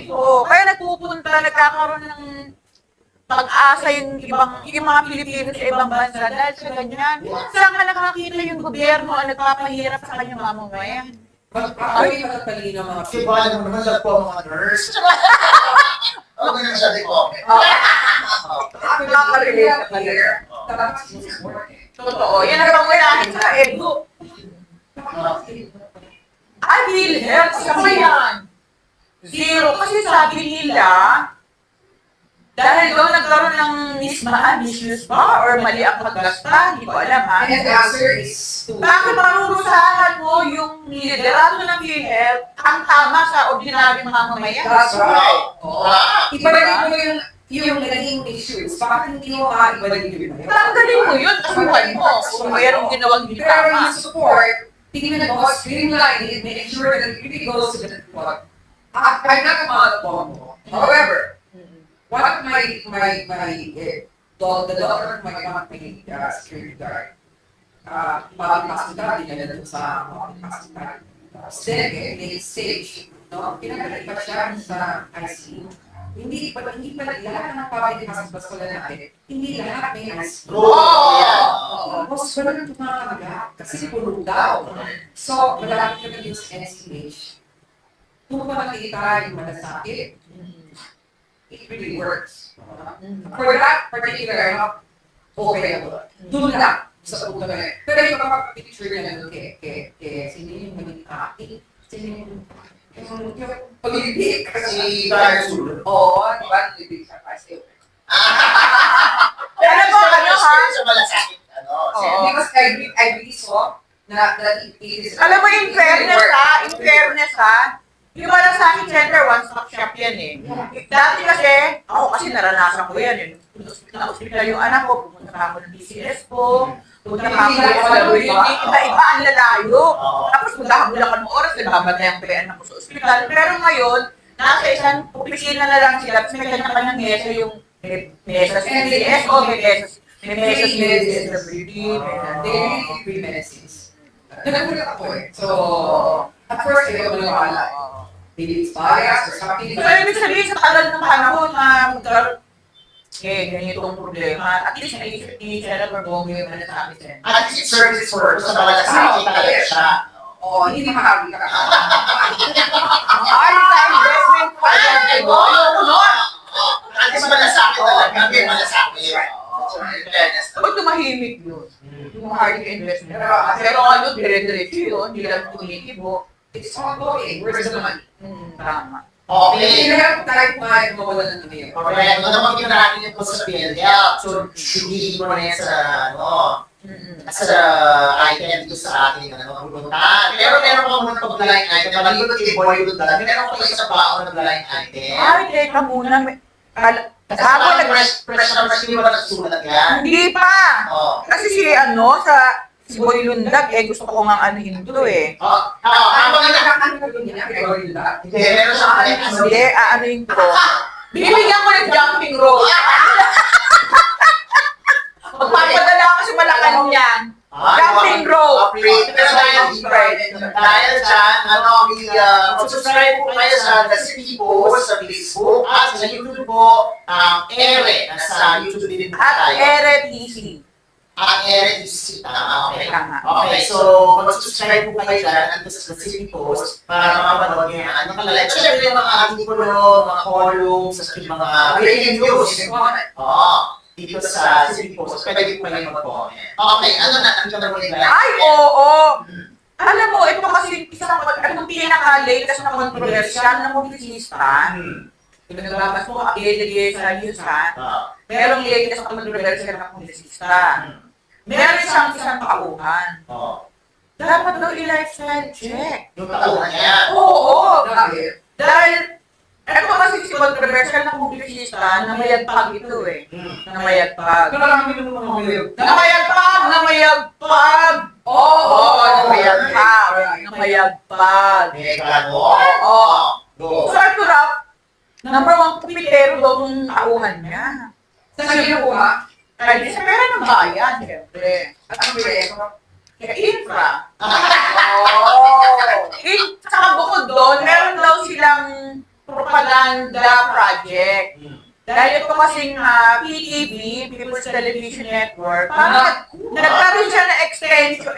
Oo, kaya nagkakaroon ng pag-asa yung mga Pilipino sa ibang bansa dahil sa ganyan. Saan ka nakakita yung gobyerno ang nagpapahirap sa kanyang mamamayan? Ay, matatalino mga Kasi bala mo naman, lagpo ang mga nurse. Ako ganun siya, di ko. Nakaka-relate ka here. Totoo, yan ang pangunahin sa ego. Ay, PhilHealth, isa yan. Zero. Kasi sabi nila, dahil daw nagkaroon ng misuse ba? Or mali ang paggasta? Hindi ko alam ha. And the answer is two. Bakit marurusahan mo yung liderato ng PhilHealth ang tama sa ordinaryong mamamayan? That's right. Wow. Ibalik mo yung naging issues. Bakit hindi mo maibalik yun? Tanggalin mo yun, kasuhan mo. Kung mayroong ginawang hindi Pero tama. yung support, tingnan mo, streamline it, make sure that it really goes to the plug. I'm not a mo. However, one of the doctor of my company, security guard, public hospital, dinala doon sa public hospital. Then, late stage, no? Pinagalit pa siya sa ICU. Hindi pa lahat ng public hospitals ko natin, hindi lahat may ICU. Tapos, wala nang tumakaga kasi puno daw. So, malapit ka yung NCH. Kung pa nakikita yung malasakit, it really works. For that particular help, okay ako. Doon lang sa punto na yun. Pero yung kapag-picture niya nun sino yung magiging acting, sino yung pag-ibig. Si Kaya Sulod. Oo, di ba? Pag-ibig siya kasi. Alam mo, ano ha? Sa malasakit, Oo. Because I really saw that it is... Alam mo, in fairness ha, yung malasakit center, one-stop shop yan eh. Dati kasi, ako kasi naranasan ko yan eh. Na-hospital yung anak ko, pumunta ka ako ng PCS ko, pumunta ka ako ng SWD, iba-iba ang lalayo. Tapos magkahabulakan mo oras, nagbabantayan ko yung anak ko sa ospital. Pero ngayon, nasa isang opisina na lang sila, tapos may kanya-kanyang mesa yung mesa sa PCS o may mesa sa SWD. They really free medicines. Nagkagulat ako eh. So, at first, ayaw ko wala. Maybe it's bias or something. So, ibig sabihin sa tagal ng panahon na magkaroon, ganitong problema, at least naisip ni Senator Bongo yung malasakit center. At least services for sa malasakit talaga siya. Oo, hindi mahal ka. Ay, sa investment pa yan. At least malasakit talaga. May malasakit. Ba't tumahimik yun? Yung hard investment. Pero ano, dire-diretso yun, hindi lang tumikibo. It's ongoing. Where's the money? Tama. Okay. Hindi na tayo kumain mawala ng ngayon. Correct. Ito naman yung natin yung sa PhilHealth. So, hindi mo na yan sa, sa item dito sa ating pupuntahan. Pero meron ko muna pag-blind item. Maligot kay Boy Lundag. Meron ko isa sa baon na blind item. Ay, teka muna. Kasi Habang parang fresh na fresh, hindi mo ba nagsusulat yan? Hindi pa! Oo. Kasi si Boy Lundag, gusto ko nga anuhin to eh. Habang Hindi na, kaya wala lahat. hindi, meron siya kaya Hindi, aanuhin ko. Bibigyan ko ng jumping rope. Magpapadala ako sa Malacan niyan. Jumping rope. Pero dahil dyan, subscribe po kayo sa The City Post sa Facebook at sa YouTube po, Ere, nasa YouTube din po At tayo. Ere PC. Ang Ere is okay. Tama. Okay, so mag-subscribe po kayo dyan at sa The City Post para mapanood nyo yan. Ano kalala? Siyempre yung mga artikulo, mga columns, sa mga breaking news. Oo. Dito sa City Post, pwede po kayo mag-comment. Okay, ano na? Ano na muli ba? Ay, oo! Alam mo, ito kasi isang pinaka-latest na kontrobersyal na publicista. Nagbabas ko, ilagay sa news ha. Merong latest na kontrobersyal na publicista. Meron siyang isang tauhan. Dapat daw i-lifestyle check. Yung tauhan niya. Oo! Dahil, Dahil, eto kasi si kontrobersyal na publicista na mayagpag ito eh. Na mayagpag. marami naman mga mayroon. Namayagpag! Oo! Namayagpag! Namayagpag! May gano? Oo! Go. So, ito rap, number one kupitero daw ng tauhan niya. Sa kinukuha, Kaya di sa pera ng bayan, siyempre. at ang proyekto, Kaya infra. Oo! Saka bukod doon, meron daw silang propaganda project. Dahil ito kasing PTV, People's Television Network, parang nagkaroon siya ng extension.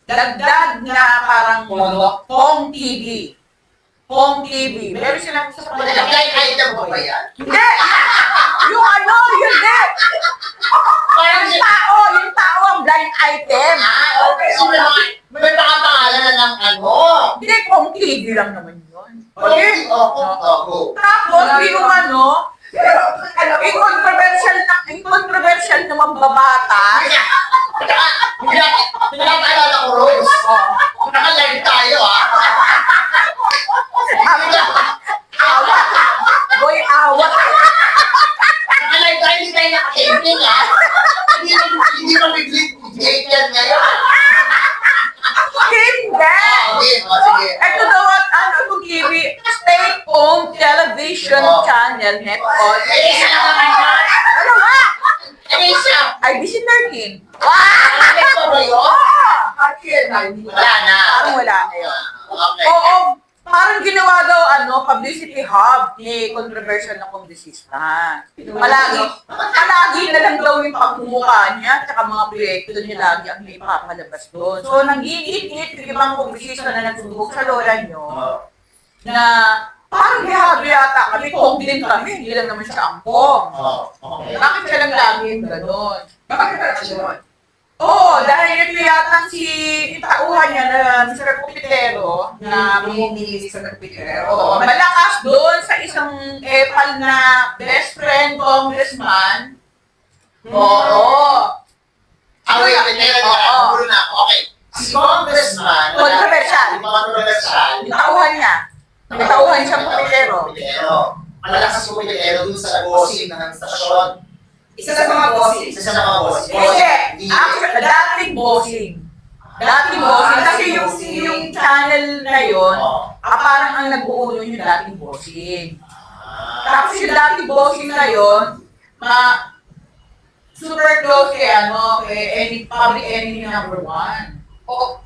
Dagdag na parang Home TV. Home TV. Meron silang sa Blind item ba yan? Hindi! Yung hindi! Yung tao ang blind item. Okay. So may mga pangalan na ng ano? Hindi, Home TV lang naman yun. Okay. Go. Tapos, incontroversial naman babata. Pinapaalala ko, Rose. Naka-live tayo, Awat. Boy, awat. Naka-live tayo, hindi tayo naka-taping, Hindi mag-delete yan ngayon. Hindi. Sige. Ito daw itong TV, state-owned television channel network. Ano nga? Ano isa? IBC 13. Ito ba yun? Wala na. Parang wala na yun. Okay. Oo, parang ginawa daw publicity hub ni controversial na publicista. Palagi na lang daw yung pagmumukha niya at saka mga proyekto niya lagi ang ipapalabas doon. So, nang-iinit yung ibang publicista na nagsubok sa lola nyo na parang lihabi yata kami, kong din kami, hindi lang naman siya angkong. Okay. Bakit siya lang lagi yung gano'n? bakit ka naman? Oo, dahil ito yata si tauhan niya na Mr. Kupitero na Bumili sa nagpitero. oo, malakas doon sa isang epal na best friend congressman. Oo. Meron na. Okay. Si Congressman. Controversial. Controversial. Yung tauhan niya. May tauhan siyang Kupitero. Malakas yung Kupitero dun sa bossing ng stasyon. Isa sa mga bosses. Isa sa mga bossing. Hindi. Actually, dating bossing. Dating bossing. Kasi yung channel na yun, parang ang nag-uulo yung dating bossing. Tapos yung dating bossing na yun, super close kay public enemy number 1. Oo.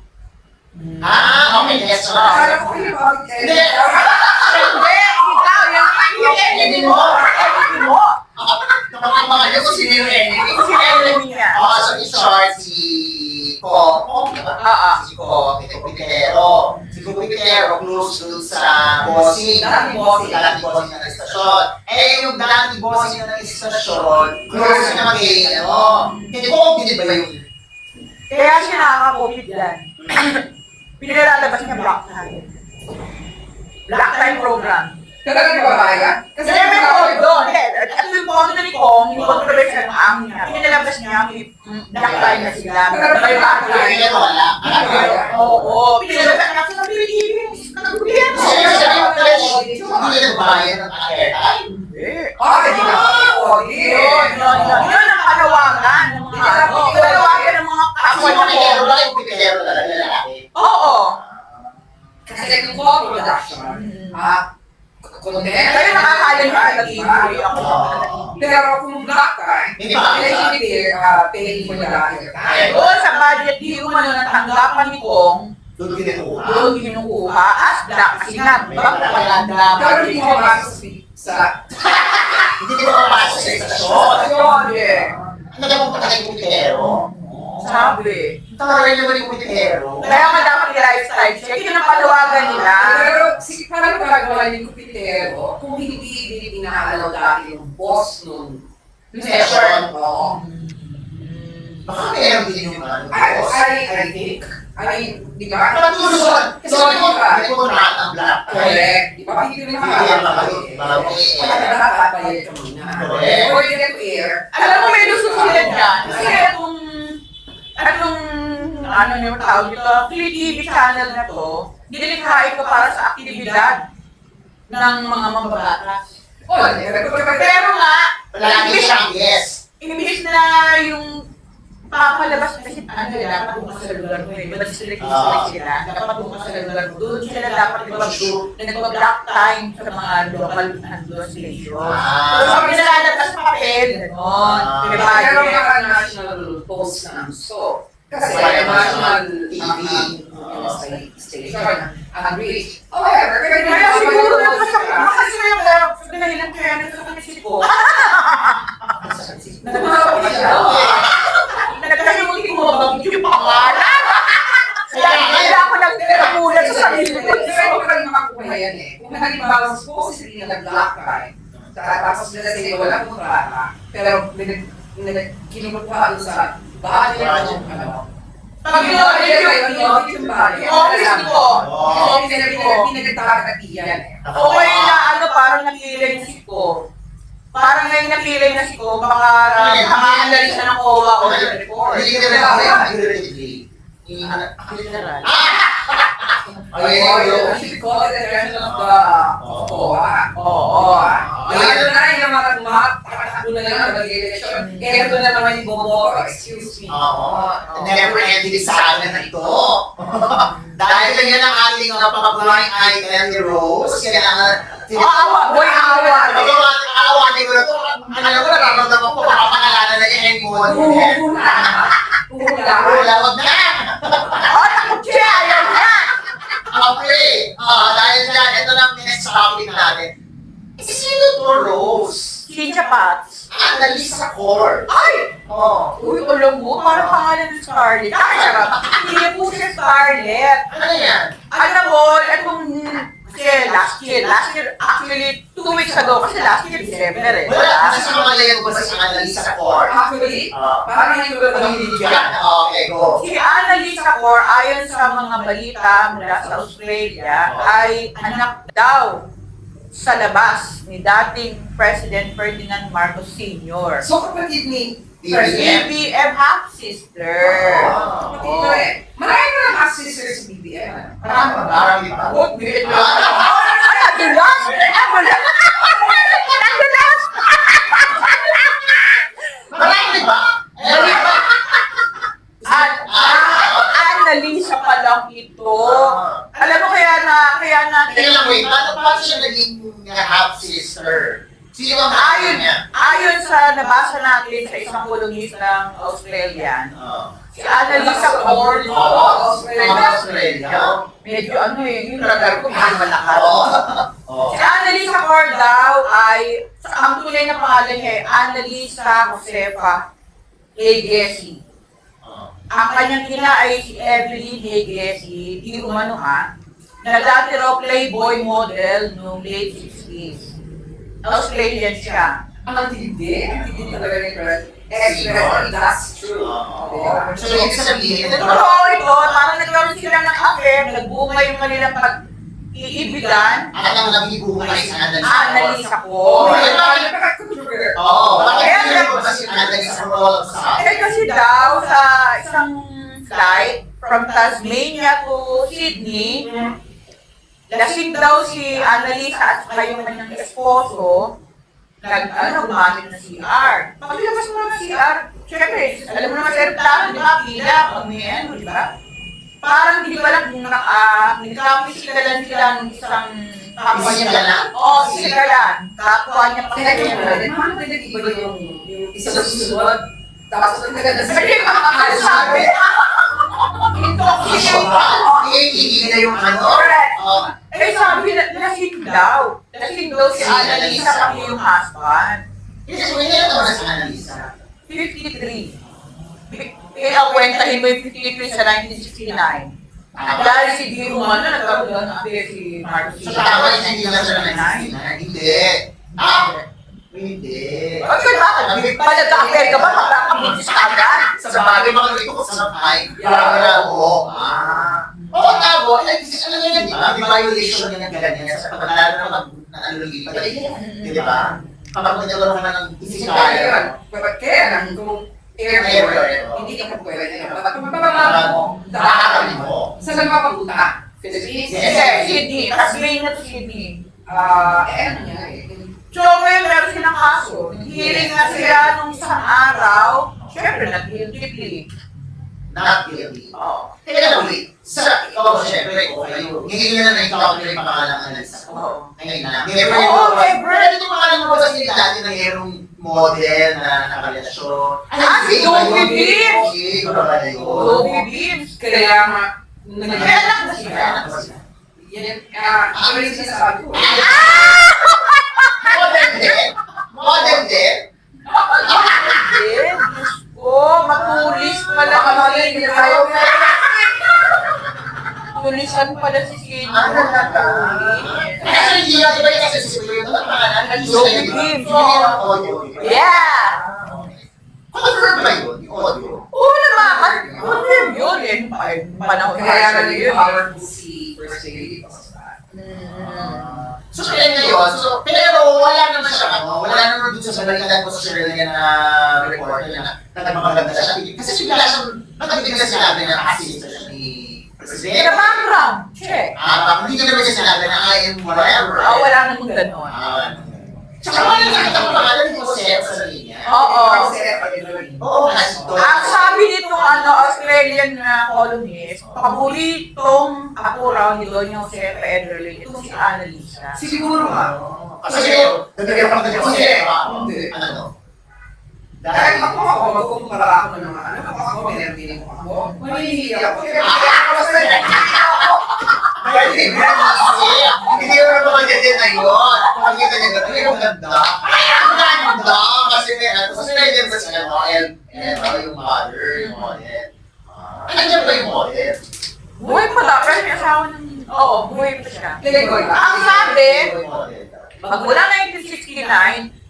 Okay, yes. Akala ko yung bakit Hindi. Hindi! Ikaw! Yung enemy mo! Enemy mo! Mga niyo kung sino yung enemy. Kasi enemy niya. So in short, si Ko, si Kupitero. Si Kupitero close dun sa bossing. Dating bossing. Dating bossing ng istasyon. Yung dating bossing ng istasyon, close na kay, hindi ko ba yun? Kaya siya nakaka-COVID yan. Pinalalabas niya Black Time. Black Time program. Talagang nagbabayad? Kasi Kasi may call doon. At yung call na ni Kong, yung controversial ng amin niya. Pinalabas niya, may Black Time na sila. May Black Time. Pero wala. Oo. Pinalabas niya sa PBB. Hindi nagbayad ng airtime. Hindi. Hindi na audit. Yun ang panawagan ng mga panawagan ng mga kapwa Yung na pitero lang, yung pitero talaga lalaki. Oo. Kasi kung co-production, content, Kaya nakakala niya nag-iibig ako. pero kung black guy, Hindi ba? they pay for the time. Doon sa budget, di umano ng tanggapan ni Kong, Doon kinukuha. doon kinukuha as black. Kasi nga, wala na Pero hindi budget. mo makasaspeak sa Hindi ka makapasok sa istasyon. project. Ano daw kung patay yung pitero? Sabi. Taray naman yung pitero. Kaya nga dapat i-lifestyle check. Yun ang panawagan nila. Pero paano gagawa yung kupitero kung hindi inaalaw dati yung boss nun? Session. Oo. Baka meron din yung ano. I think. Di ba? Patuloy! Kasi Sorry ka. may kontrata ang black. Correct. Di ba? Hindi Hindi rin yan makakapagod. bago i-air. Nakakapagod ka muna. Correct. Before you get to air, Alam mo, may lusot sila dyan. Kasi itong ano yung tawag dito, free TV channel na to, nilikhain ko para sa aktibidad ng mga mambabatas. Pero nga, Palagi siyang yes. imbis na yung papalabas kasi ano dapat pumunta sa lugar mo iba district sila, dapat pumunta sa lugar mo, doon sila dapat nag-block time sa mga local station. So, sabi na lalabas sa papel, gano'n. Diba? pero national post na so kasi national TV station ang reach. However, Kaya siguro kasi yung pinahilang kaya nagkakanisip ko. Nagkalimutin ko mabagit yung pangalan. Kaya ako nagkamulat sa sarili ko. Pero parang makakuha yan eh. Kung halimbawa, supposedly nag-block time, tapos nila say walang kontrata, pero kinukuha sa budget ng ano. Pag Yung yung office ko, pinagtatakiyan eh. okay na ano, parang napilay na si ko. Parang ngayon napilay na si ko, baka nakaalis na ng COA o ng report. Hindi ka rin ako yung figuratively. Literal. You should call it the attention of the COA. Oo. Lalo na yung mga tumatakbo na lang mag-election. Eh, ito na naman yung bobo, excuse me. Never ending saga na ito. Dahil ganyan ang ating napaka-blind item ni Rose. Kaya Awa, boy, awa. Awatin ko na ito. Alam ko, nararamdaman ko, baka pangalala na yung N1. Wala, wag na! Oh, takot siya, ayaw niya. Okay. Dahil dyan, ito na ang next topic natin. Sino to, Rose? Cynthia Pats. Annalisa Core. Ay! Uy, alam mo, parang pangalan ng Scarlett. Ay, sarap. Hindi po siya Scarlett. Ano yan? Alam mo, itong last year, actually, 2 weeks ago, kasi last year, December eh. Wala, kasi sa mga layan ko ba si Annalisa Core? Actually, parang hindi ko Yan, okay, go. Si Annalisa Core, ayon sa mga balita mula sa Australia, ay anak daw sa labas ni dating President Ferdinand Marcos Sr. So, kapatid ni BBM. BBM half-sister. Kapatid mo eh. Marami na lang half-sister sa BBM. Marami pa. Huwag biit lang. Ay, adulas! Adulas! Adulas! Marami ba? Annalisa pa lang ito. Alam mo, kaya natin... Teka lang, wait. Paano siya naging half-sister? Sino ang niya? Ayon sa nabasa natin sa isang kolumnistang Australian, si Annalisa Core, Australia. medyo ano eh, yung radar ko medyo malakas. Oo. Si Annalisa Core daw ay, ang tunay na pangalan niya ay Annalisa Josefa Hegesi. Ang kanyang ina ay si Evelyn Hegesi, di umano na dati raw playboy model noong late 60s. Australian siya. Ang hindi talaga ni President. That's true. So, ibig sabihin, Totoo ito, parang nagkaroon sila ng affair, nagbunga yung kanilang pag-iibigan. ang nabibungay si Annalisa. Annalisa Core. Bakit hindi ba si Annalisa Core sa Eh kasi daw sa isang flight from Tasmania to Sydney, lasing daw si Annalisa at saka yung kanyang esposo, gumamit ng CR. Paglabas mo ng CR, syempre, alam mo naman sa aeroplano, di ba, pila, pag may ano, di ba? Parang hindi ba lang nagkapisigalan sila ng isang kapwa niya. Pisikalan? Oo, pisikalan. Kapwa niya pa Teka, kayo. paano pinag-iba yung isa sa susunod? Tapos ang taga na Kasi makakasabi. Hindi na yung ano. Oh. Eh sabi na, lasing daw. Lasing daw si Annalisa kami yung husband. Kasi hindi na naman sa analisa. 53. Kaya kwentahin mo yung 53 sa 1969. Dahil si Di Umano, nagkaroon ng affair si Marcos. So tama yung hindi lang siya na Hindi. Hindi. Okay, bakit? Palagka-affair ka ba? Magkakabuntis ka agad? Sa bagay, mga ito ko sa ay. Oo. Oo, tabo. Alam niyo yan, di ba? May violation niya ng ganyan sa pagkakala na mag-alulilipat. Di ba? Kapag nagkaroon ka na ng Kaya yun. physical. Kaya lang, kung airport, hindi ka po pwede. Nakakali mo. Saan ka mapapunta? Philippines? Yes, Sydney. Tapos may na to Sydney. Ano niya eh. So, ngayon meron silang kaso. Hearing na sila nung isang araw. Siyempre, nag-guilty. Not guilty. Oo. Teka lang, wait. Sa ikaw, syempre, okay. Ngayon na na-encounter yung pangalan ng Analisa. Oo. Ngayon na. Never Oo, never. Pero ito pangalan mo ba sa inyo dati na mayroong model na nakarelasyon? Si Dobby Beams! Okay, ano ba yun? Dobby Beams. Kaya nga, May anak na sila. Kaya na ba sila? ano yung sinasabi ko? Model din? Model din? Then, Diyos ko, matulis pala kami. Tulisan pala si Sydney. Kasi hindi nga, di ba yung kasi si Kuya ito, ang pangalan? Dobby Beams. Audio. Yeah! Confirm ba yun? Yung audio? Oo naman. Confirm yun eh. Panahon Kaya nga yun. yung powerful si First Lady. So kaya ngayon, pero wala naman siya, wala naman dun sa balikan ko sa Shirley na reporter na nagmamaganda siya. Kasi bigla siyang, nakabigla siya sinabi na nakasilip siya ni President. Sa background, check. Hindi niya naman siya sinabi na I am whatever. Wala namang ganon. Tsaka wala nakita ko pangalan ni Jose sa sarili niya. Oo. Oo, kasi ito. Ang sabi nitong Australian na columnist, paboritong ako raw ni Doña Josefa Ederle, itong si Annalisa. Siguro nga. Kasi, nagkakita pa ng Jose, ano? Dahil ako, magkukumpara ako ng mga ano, ako meron din ako. Mahihihi ako. Hindi mo naman maganda na yun. Pagkita niya gano'n, ay, maganda. Ang ganda! Kasi may ano, kasi may din sa yung mother, yung model. Nandiyan ba yung model? Buhay pa daw, pero may asawa ng... Oo, buhay pa siya. Playboy ba? Ang sabi, Yung model. magmula 1969,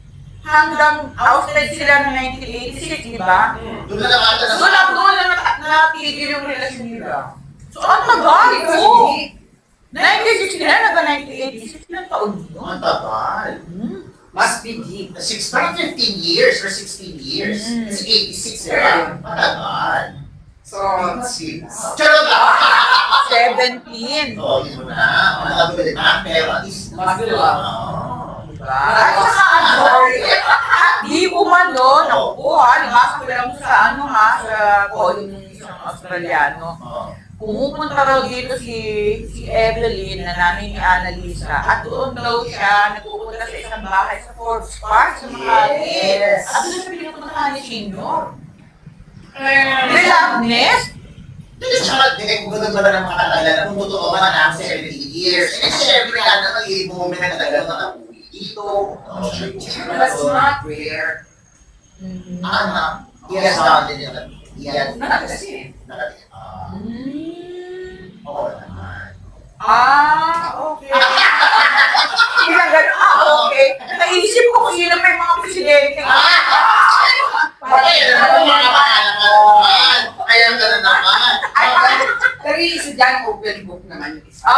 hanggang ousted sila ng 1986, di ba? Doon na nakata na. Doon na natigil yung relasyon nila. So, ang tagal ko. 1969 hanggang 1986, ilang taon yun? Ang tagal. Must be deep. 15 years or 16 years. Kasi 86, di ba? Matagal. So, Charot lang! 17. Oo, yun mo na. Nakabili na, pero at least. Matagal. Diba? At saka ano, at di umano, naku ha, nabasa ko lang sa ano ha, sa column ng isang Australiano. Oo. Pumupunta raw dito si Evelyn, na nanay ni Annalisa, at doon daw siya nagpupunta sa isang bahay sa Forbes Park sa Makati. Yes. At doon siya pinupuntahan ni Senior. Relangness? Hindi siya ganun ba ng mga katagalan na kung totoo ba na 70 years. Eh, syempre, ano, mag-iibong moment na katagalan na uwi dito. that's not rare. Ano? Yes, done din yun. Yes. Nakakasi. Oo naman. Okay. Hindi lang gano'n, okay. Naisip ko kung sino may mga presidente. Ay, ano mga pangalan mo? Ayan ka na naman. Pero yung isa dyan, open book naman yung isa.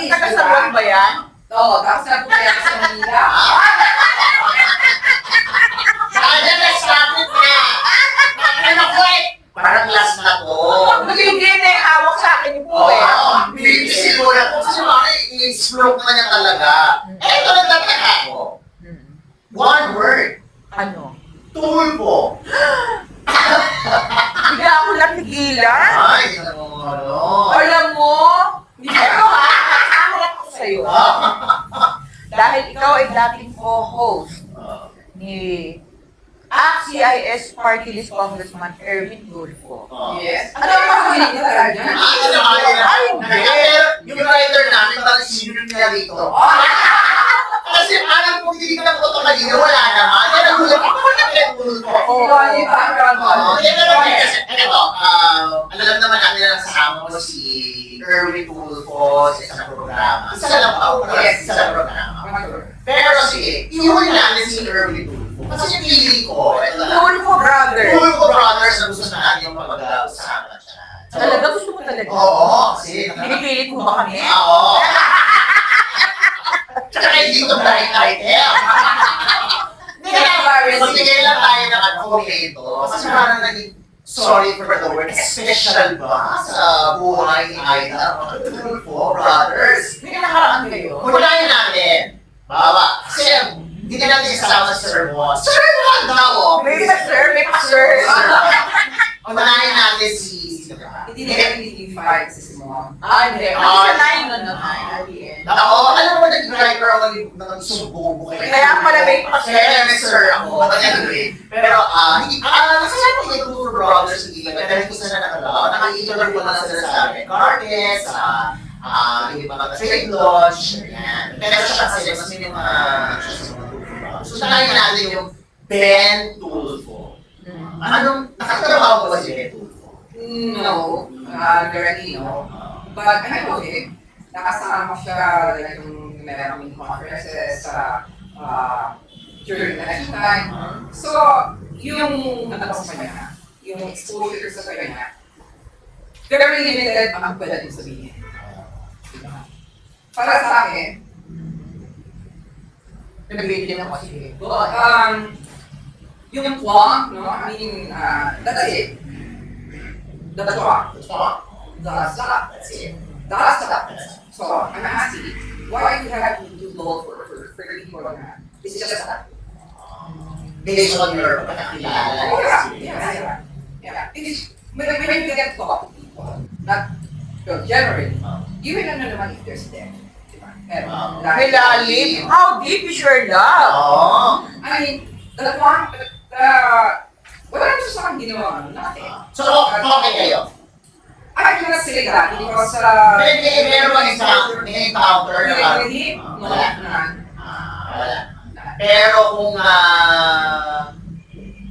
Nakasaluan ba yan? Oo, tapos nagpunta sa Manila. Kaya na-stop na. Ano ko eh? Parang last na to. Hindi na yung hawak sa akin yung po eh. Bibisin mo na. Kasi mga i-explode naman niya talaga. Eh, ito nagtataka ko. One word. Ano? Tulpo. Bigla ako napigilan. Ay, ano. Alam mo, ito hahanap ko sa'yo. Dahil ikaw ay dating co-host ni CIS Party List Congressman Erwin Tulfo. Yes. Ano ang mahilig ka talaga? Ay, hindi. Yung writer namin, parang senior niya dito. Kasi alam ko, hindi ka ko ito kanina, wala naman. Yan ang gulat ko. Oo. Alam naman namin na kasama mo si Erwin Tulfo sa isang programa. Isa lang pa, isa lang programa. Pero sige, ihuli namin si Erwin Tulfo. Kasi yung feeling ko, Tulfo Brothers. Tulfo Brothers na gusto na natin yung pag-usapan siya. Talaga gusto mo talaga? Oo, kasi Pinipilit mo ba kami? Oo. Tsaka hindi ito blind item. Magbigay lang tayo ng advocate. Kasi parang naging sorry for the word, special ba sa buhay ni Aida? Tulfo Brothers. May nakaraan kayo? Unahin natin. Bawa. Kasi hindi na natin isama sa sermon. Sermon daw! May pa-sir, may pa-sir. Unahin natin si... Hindi na kami 5 si Simon. Hindi. Kasi nine na naman. Oo, alam mo, naging driver ako ng sububo kayo. Kaya pala may pa-sir. Kaya may sir ako. But anyway, pero, nasasaya ko yung Tulfo Brothers, hindi ba? Dahil gusto na nakalaw. Nakikituloy ko na sila sa red carpet, sa yung mga trade lodge, yan. Pero siya kasi, mas may mga so, nakain natin yung Ben Tulfo. Anong, nakatrabaho ko ba si Ben Tulfo? No, directly no. But I know him. Nakasama siya like yung merong conferences during election time. So, yung ano sa kanya, yung exposure sa kanya, very limited ang pwede kong sabihin. Diba? Para sa akin, Nabigyan ako sige. yung kwang, no? I mean, that's it. That's why. That's that. That's it. That's that. So I'm asking, why do you have to do law for people like that? It's just that. Based on your pagkakilala. Yeah. It's, when you get to talk to people, not generally, you will know naman if there's death. Diba? May lalim. How deep is your love? Oo. I mean, the one, wala naman sa akin ginawa, nothing. So, okay kayo? I cannot say that because Meron bang encounter na with him, no, none. Wala. Pero kung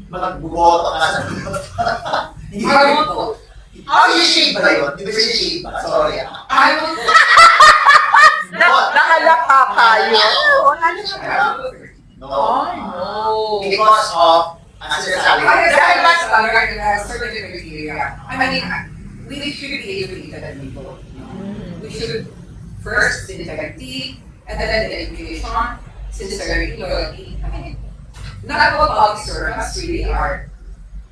magbuboto ka sa hindi I won't vote. yung shade ba yun? Di ba siya shade ba? Sorry. I won't vote. Nakalapa kayo. Wala na siya. No. Ay, no. Because of, ang sinasabi ko, Dahil ba sa certain criteria, I mean, we should be able to eat people. We should first the integrity, and then the education, sincerity, loyalty. I mean, not all public servants really are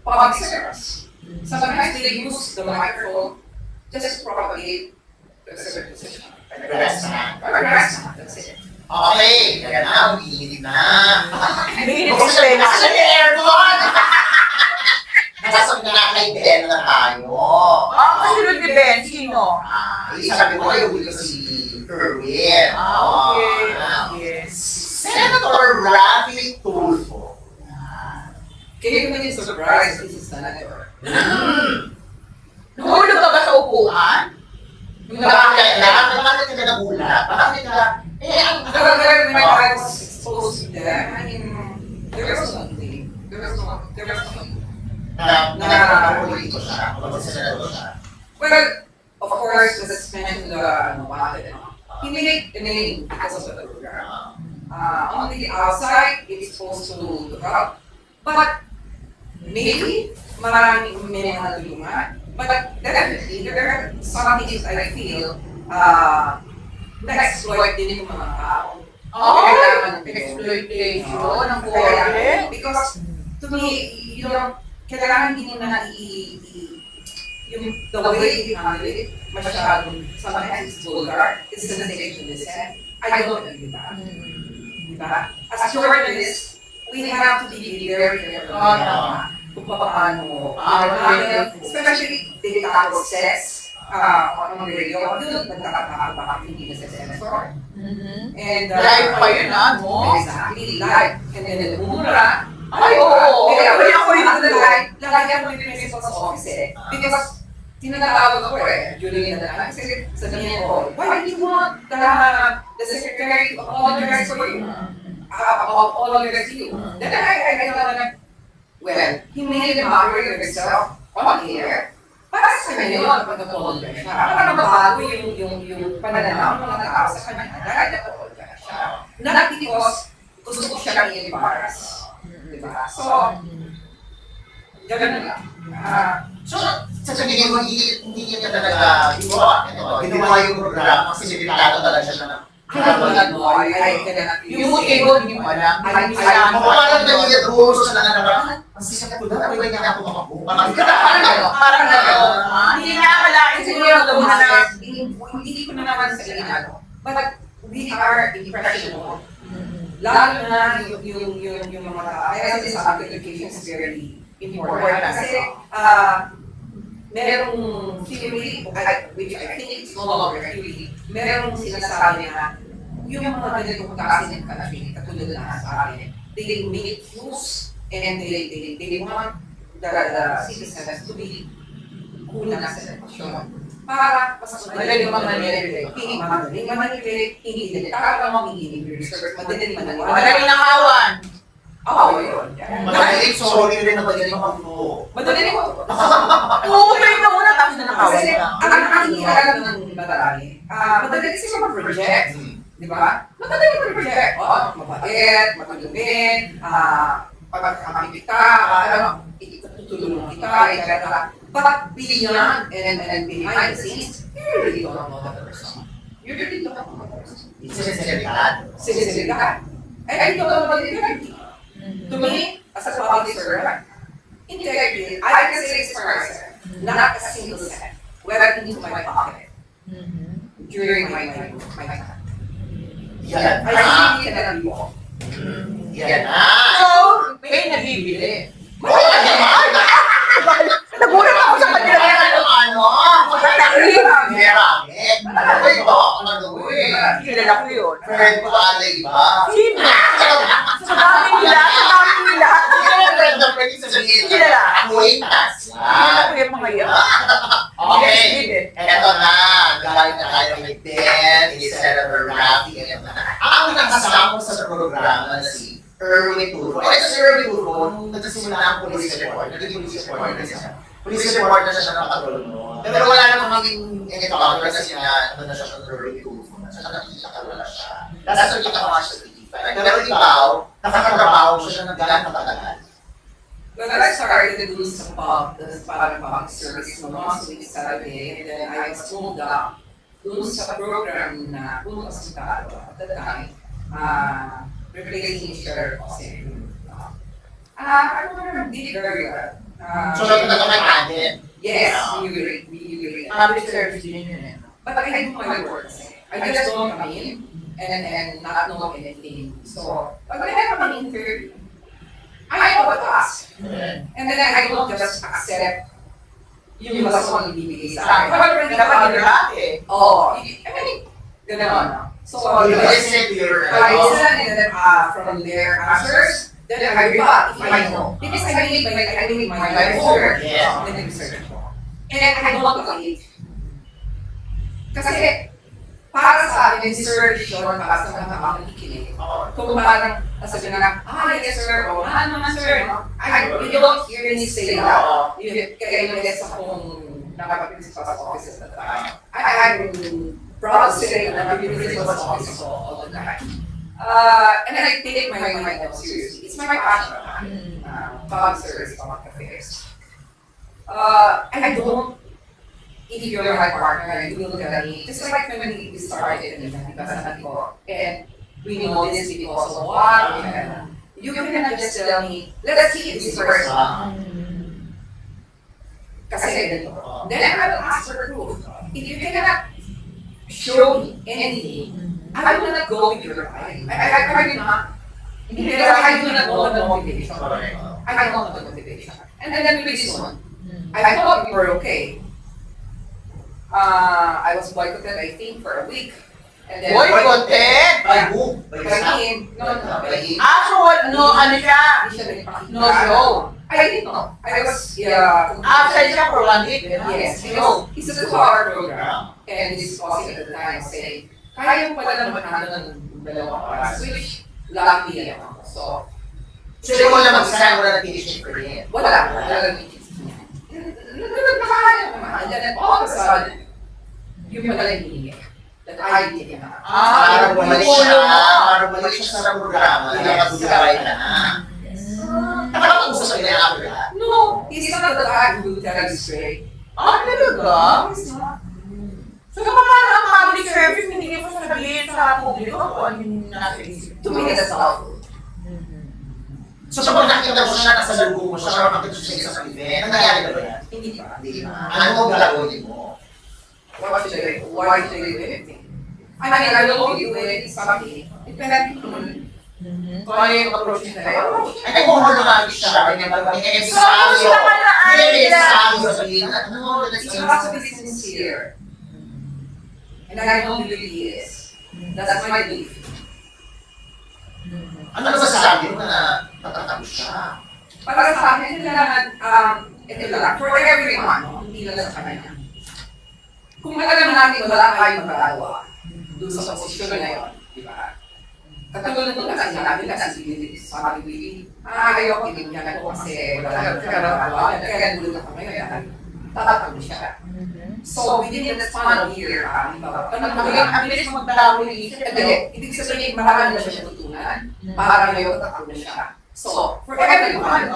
public servants. Sometimes they use the microphone just to propagate a certain position. That's it. okay, kaya na, umiinit na. Minute Buksan extension. na sa aircon! Nasasag na kay Ben na tayo. Kasunod ni Ben, sino? Sabi ko kayo, uli ko si Erwin. Yes. Senator Rafi Tulfo. Can you imagine surprise this is senator? Nahulog ka ba sa upuan? Bakit ka nagulat? Bakit ka, When I was exposed to them, I mean, there was nothing. There was nothing. nakakulito siya, mag-senador siya. Well, of course, as mentioned, he made a name because of the program. On the outside, it's supposed to look up, but maybe maraming may mga tulungan. But definitely, there are some things I feel na-exploit din yung mga tao. Exploitation ng Kaya, pobre. because to me, you know, kailangan hindi mo na yung the way you handle it, masyadong, sometimes it's vulgar, it's sensationalist, and I don't agree with that. Diba? As a journalist, we have to be very careful kung paano, especially they tackle sex on the radio, doon nagkakatawa bakit hindi na sex editor. And Live pa yun, no? exactly, live. And then bumura. Ay, oo. Kaya ako rin ang live. Lagi ako yung principal sa office eh. Because tinatawag ako eh, during the time. Kasi sabihin ko, why do you want the secretary of all the rights for you? Of all the rights to you? Then I thought like, well, he made a mockery of himself on air. Para sa kanya yun, pag-apologize siya. Para mabago yung pananaw ng mga tao sa kanya. Dahil nag-apologize siya. Not because gusto ko siya i-embarrass. Diba? So, gano'n lang. So, sa tingin mo, hindi niya talaga ginawa. Ginawa yung programa kasi sinilado talaga siya na Yung motibo, hindi mo alam. kung parang nagiging rules na naman, ang sikat ko na, pwede niya ako makapong. Parang gano'n. Hindi niya akalain siguro na Hindi ko na naman sa inano. But we are impressionable. Lalo na yung mga tao. Kaya sinasabi education is very important. Kasi merong theory, which I think is no longer a theory, merong sinasabi na yung mga ganitong klase ng country, katulad na sa akin, they make use and they want the citizens to be kulang sa edukasyon. Para mas Magaling manipulate. Magaling manipulate, hindi nagtatanong, hindi research, madaling maniwala. Magaling nakawan. Oo, yun. Magaling, sorry rin na magaling makapong. Madaling ko. Uutuloy ka muna tapos na nakawan Kasi ka. ang nakikita ng marami, madali kasi mag-project. Di ba? Madali mag-project. Oo, mabait, matulungin, pagkakamit ka, tutulungan kita, etc. But beyond and behind the scenes, you really don't know the person. You really don't know the person. Sinisigahan. I don't know the integrity. To me, as a public servant, integrity, I can say this for myself, not a single cent, whether into my pocket during my time. Yan I na. really cannot be wrong. Yan na. So, may nabibili. Nagulat Nagulat ako sa kanila. Marami. Ay, ba? Ano eh? Kilala ko yun. Friend ko alay ba? Sino? Sa dami nila, sa dami nila. Friend na friend sa sabihin. Kilala. Acquaintance. Kilala ko yung mga yan. Okay. Eto na. Galing na tayo kay Ben, ni Senator Rafi. Ang nakasama sa programa na si Erwin Tulfo. Ay, si Erwin Tulfo, nung nagsisimula ang police report, naging police report na siya. Police report na siya nakatulong mo. Pero wala namang maging encounter kasi nga, ano na siya sa Erwin Tulfo. Saka nakikita ka wala siya. Tapos nakikita ka nga siya sa TV5. Pero ikaw, nakatrabaho siya ng gano'ng katagal. When I started to do some parang public service no once a week Saturday, and then I was pulled up dun sa program na puno sa Tado at the time, replacing Sheriff kasi. I remember did very well. So, nagkakamay-anin. Yes, we agree. Public service din yun eh. But I do my work. I just don't come in and not know anything. So, pag I have an interview, I know what to ask. And then I don't just accept yung malasong ibibigay sa akin. Dapat hinahat eh. Oo. I mean, gano'n. So, You listen to your I listen and then from their answers, then I rebut if I know. Because I believe my homework. Yeah. Then I research mo. And I don't want to wait. Kasi, para sa akin, yung research yun, para sa mga makikinig. Kung parang, sabi na, yes sir, o ano naman sir, you don't hear me say that. Kaya yung guess akong nakapiprinsipal sa office at the time. I'm proud to say na nakapiprinsipal sa office ko all the time. And I take my job seriously. It's my passion. Public service, public affairs. I don't, if you're my partner, you will look at me, just like when we started, diba sabi ko, and we know this because of what, you cannot just tell me, let's see this person. Kasi ganito. Then I will ask for proof. If you cannot show me anything, I will not go with your lie. I will not Because I do not know the motivation. Correct. I don't know the motivation. And then pretty soon, I thought we were okay. I was boycotted, I think, for a week. And then, Boycotted? By who? By by staff? him, no, By him? No, ano siya? hindi siya nagpakita. No show. I didn't know. I was, yeah. Absent siya for 1 week. Yes, No. it's a 2-hour program. And this boss at the time saying, kaya mo pala naman ng 2 oras, which luckily ako. So, So, ikaw lang mag-isa, wala nang teaching for him. wala lang meetings niya. Nakakaya naman. And then all of a sudden, yung pala yung hinihingi. That I did na. Para bumalik siya, tulong mo. para bumalik siya sa programa, nakapag-gaway na. Nakapag-usap sa kanya after that. No, he's not the guy who will tell you straight. Talaga? He's not. So, paano ang public service, hindi mo sasabihin sa publiko kung ano yung nasa isip? To me, that's awful. So, sa pag nakita mo siya, nasa lubong mo siya, makakita mo siya sa isang event, ang nangyari na ba yan? Hindi pa. Hindi na. Ano ang gagawin mo? What should I do? Why should I do anything? I mean, I will only do it something. Depending on Kung ano yung approach nila. Ay, nag-honor naman siya, ganyan ba? May So, ano sila ka na may idea? ensayo sabihin, ano, it has to be sincere. And I know really is. That's my belief. ano masasabi mo na tatatapos siya? Para sa akin, kailangan, ito lang, for everyone, no? Hindi lang sa kanya. Kung alam natin wala tayong magagawa doon sa posisyon na yun, di ba? Katulad nung kasi sinabi na sa ating Willie, ayoko tinignan ko kasi wala nang magagawa, kaya gulo ako ngayon, tatatapos siya. So, within the span of year, di ba? Ang bilis magdalo yung isip. Ibig sabihin, marami na siya tutunan para ngayon tatakbo siya. So, for everyone,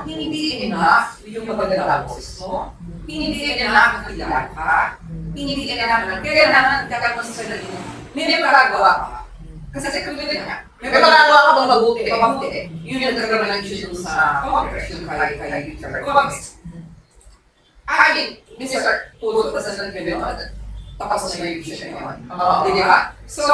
hindi enough yung magandang boses mo, hindi enough ang kilala ka, hindi enough ang kailangan gagawin sa sarili mo. May magagawa ka. Kasi kung hindi nga, May magagawa ka bang mabuti? mabuti. Yun yung nagkaroon ng issue sa Congress, yung kay Victor Congress. I mean, Mr. Puto, tas na gano'n, tapos na yung issue na yun. Di ba? So,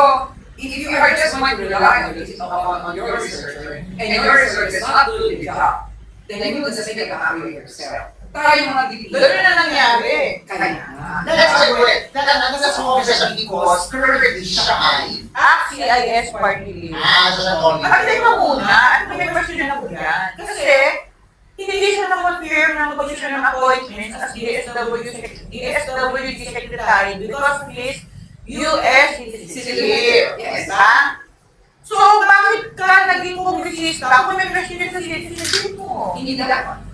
if you are just going to rely on your research, and your research is not doing the job, then you will just make a copy of yourself. Tayo mga dipili. Ganun na nangyari. Kaya nga. That's correct. That's all siya because currently siya ay CIS party list. siya na Pakatay mo muna, ano may question ako dyan? Kasi, hindi siya na-confirm ng position ng appointment as DSWD Secretary because of his US citizenship. Yes. Diba? So, bakit ka naging kongresista kung may president sa citizenship mo? Hindi dapat.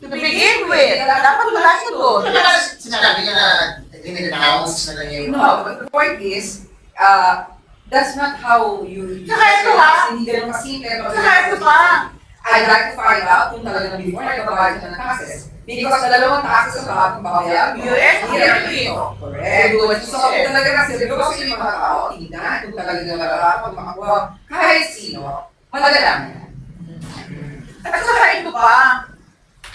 To begin with, dapat wala siya doon. Sinabi niya na in-announce na lang yung No, but the point is, that's not how you... Saka ito ha? Hindi ganun kasimple. Saka ito pa. I'd like to find out kung talagang before nagbabayad ka ng taxes. Because sa dalawang taxes ang bakit babayaran mo. US Filipino. Correct. So, kung talaga kasi, because yung mga tao, tingnan kung talagang nararapat makakuha kahit sino, malalaman. At saka ito pa.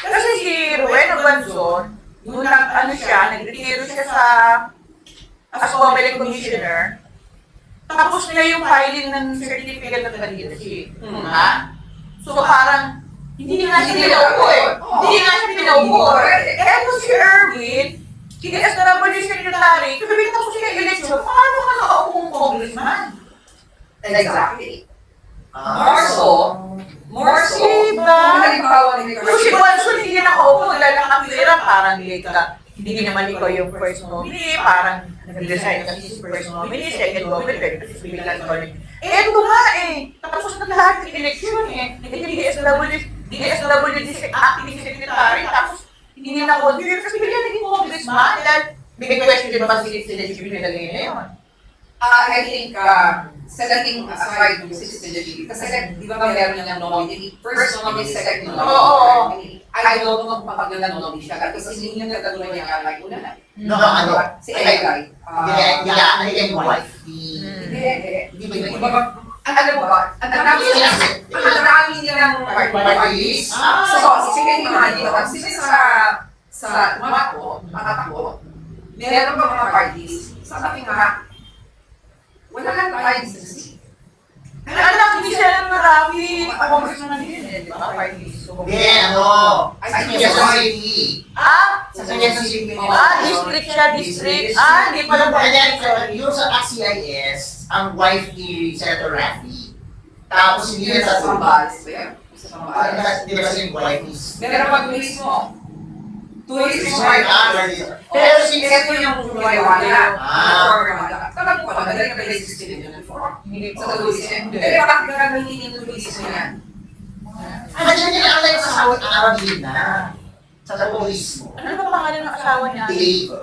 Kasi si Rowena Banzon, nung nag-retiro siya as Comelec Commissioner, tapos na yung filing ng certificate of candidacy. Ha? So parang, hindi nga siya pinaupo eh. Hindi nga siya pinaupo. Eto si Erwin, KSW Secretary, sabi tapos siya election, paano ka nakaupong congressman? Exactly. More so, Diba? halimbawa ni Kung si Bonson hindi nakaupo, wala lang ang pera, parang hindi naman ikaw yung first nominee, parang nag-resign kasi si first nominee, second nominee, kasi biglang ikaw rin. Eto nga eh, tapos na lahat ng eleksyon eh, DSWD acting secretary, tapos hindi na confirm, kasi biglang naging congressman, dahil may question din ba si citizenship nilagay na yun? I think, setting aside yung citizenship, kasi di ba meron niyang nominee, first nominee, second nominee. I don't know kung papagalan nominee siya, kasi hindi niya katulad niya like una na. No, ano? Si Egay. Yung wife. Hindi ba? Ano ba? Ang dami niyang parties. So, sige yung mga dito. Sige sa mga ko, meron ba mga parties? Sabi nga, wala lang tayong succeed. Anak ni Sir Rafi, congressman din eh, di ba? Party list. Hindi, ano? Sa Quezon City. Sa Quezon City. District siya, district. Hindi pala ba? Kaya yung sa CIS, ang wife ni Senator Rafi. Tapos hindi na sa Sambales ba yan? Sa Sambales. Hindi ba kasi yung wife is... Meron pa turismo. Turismo Sorry, ay Pero si ito yung Lumaywana. Ah. Kapag ko, madali na pala yung system yun before. Hindi Sa turismo. Pero bakit gagamitin yung turismo yan? Diyan nila ang yung asawa at arabin na. Sa turismo. Ano ba pangalan ng asawa niya? Dave.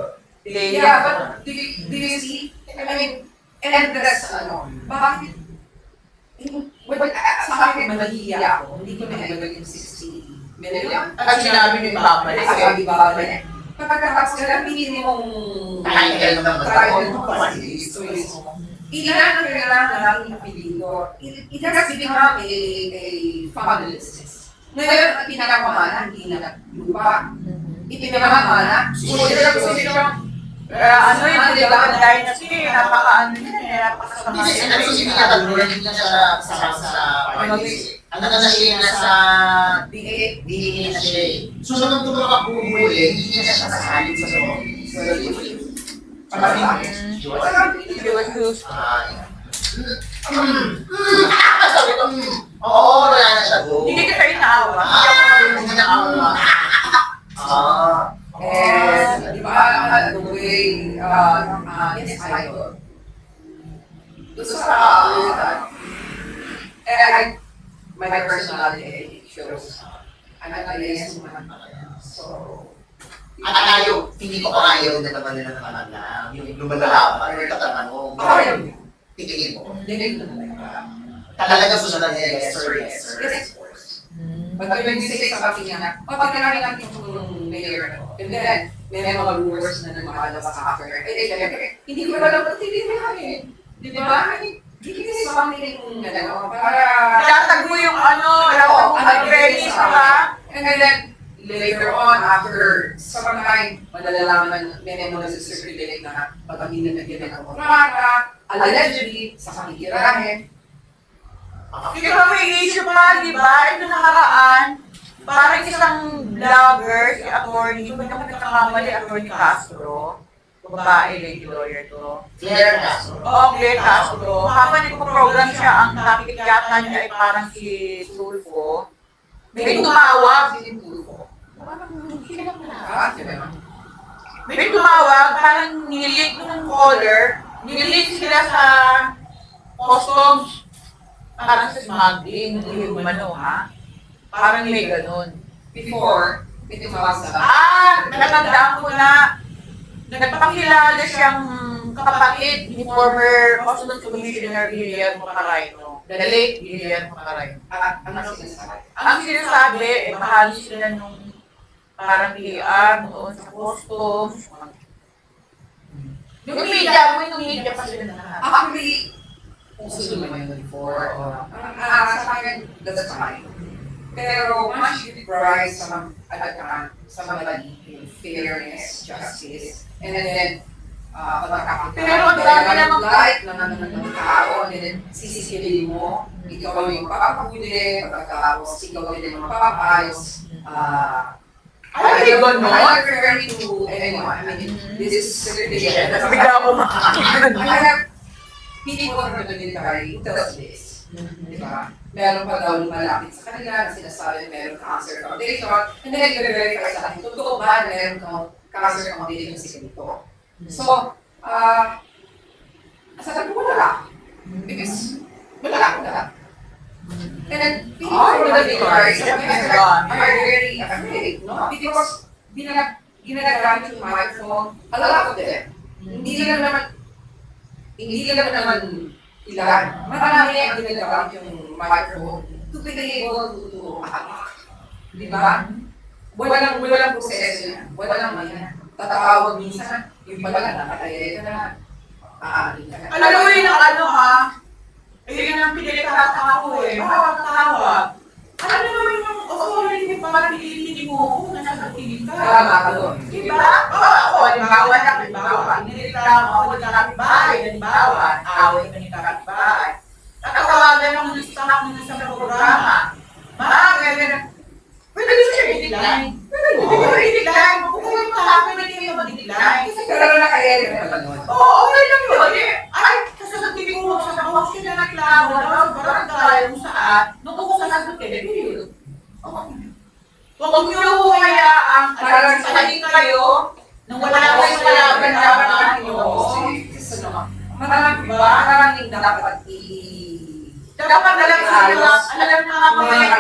Yeah, but do you see? I mean, and that's, bakit, sa akin, manahiya ako. Hindi ko na ibalik yung 60 million. At sinabi niyo ibabalik. Sabi babalik. Pagkatapos ka lang, pinili mong Kahit kayo naman trial mag-tapon. mo kasi turismo. Ilan ang kailangan namin apelido. It has become a family business. Ngayon, ang pinakamahal, hindi na lupa. Ipinamamana, sulit lang sila. Ano yung Dilawan Dynasty, napaka-ano yun eh, napakasama Hindi, yun. ano yung sinigatan, hindi na siya sa parties. Ano na siya na sa DA na siya eh. So, nung tumakapumuli, hindi na siya sasalin sa office. She was who's Sabi ko, oo, wala na siya doon. hindi kita inaawa. Hindi na ako. And, di ba, the way, yes, idol. Doon sa, my personality shows, I'm not yes woman. So, At ayaw, hindi ko pa ayaw na naman nila naman na yung lumalaban, yung tatanong, tingin mo. dinig na talaga. Talaga susunod niya, yes sir, yes sir. Yes, of course. But when you say sa akin niya, pagkakaroon natin yung mayor, and then, may mga rumors na lumalabas sa after. Hindi ko alam ba't hindi namin. Di ba? Give me something, para... Ilatag mo yung ano, ilatag mo ang credit, ha? And then, later on, after some time, malalaman, may mga nasa-circulate na pag hindi na nagyan ng kontrata, allegedly, sa kakikirahin. Hindi ka may issue pa, di ba? Ito nakaraan, parang isang vlogger, si attorney, kung hindi ko nakakamali, attorney Castro, babae, lady lawyer to. Claire Castro. Oo, Claire Castro. Habang nagpo-program siya, ang topic yata niya ay parang si Tulfo. May tumawag. May tumawag, parang nilink ng caller, nilink sila sa customs, parang sa smuggling, hindi umano ha? Parang may ganun. Before, may tumawag sa... Natandaan ko na, nagpakilala siyang kapatid ni former Customs Commissioner Guillermo Carayno. The late Guillermo Carayno. Ano sinasabi? Ang sinasabi, bahagi sila nung parang PR noon sa customs. Yung media, yung media pa sila na. Actually, uso naman yun before. Sa akin, that's fine. Pero once you prize sa mali, fairness, justice, and then, Pero ang dami namang like ng tao, and then sisisilin mo, ikaw yung papahuli, pagkatapos ikaw din yung papapayos. Ay, I'm gano'n? not referring to anyone. I mean, this is segregation. Bigla ako I have people from the military who tells this. Di ba? Meron pa daw lumalapit sa kanila na sinasabi meron cancer foundation. And then, i-verify sa akin, totoo ba meron kang cancer foundation si ganito? So, sabi ko, wala. Because, wala. And then, people from the military, are very afraid, no? Because, ginagamit yung microphone, a lot of them. Hindi lang naman ilan. Marami ang ginagamit yung microphone to be able to di ba? Walang proseso yan. Walang tatawag minsan, yung pala nakataya ka na, aaling ka na. Alam mo yun ang ano ha? Ayun ang pinagkakata ako eh. Tawag. Alam mo yung authority para pinili mo kung nasa tingin ka. Tama ka doon. Diba? Oo, halimbawa. Nireklamo ako ng kapitbahay, halimbawa, away ka ng kapitbahay. Tatawagan ng lista anak ng isang programa. Ganyan. Pwede ko siya i-decline. Pwede ko i-decline. Kung may mahapin, hindi kayo mag-decline. Pero naka-edit na ba nun? Oo, okay lang yun. Ay, sasagutin ko sa motion na naklamo na barangay kung saan, nung kung sasagutin, period. Huwag niyo huwayaan at sasahin kayo nang wala kayong malaban na ninyo. Maraming dapat Dapat alam sila, alam na mga mamaya.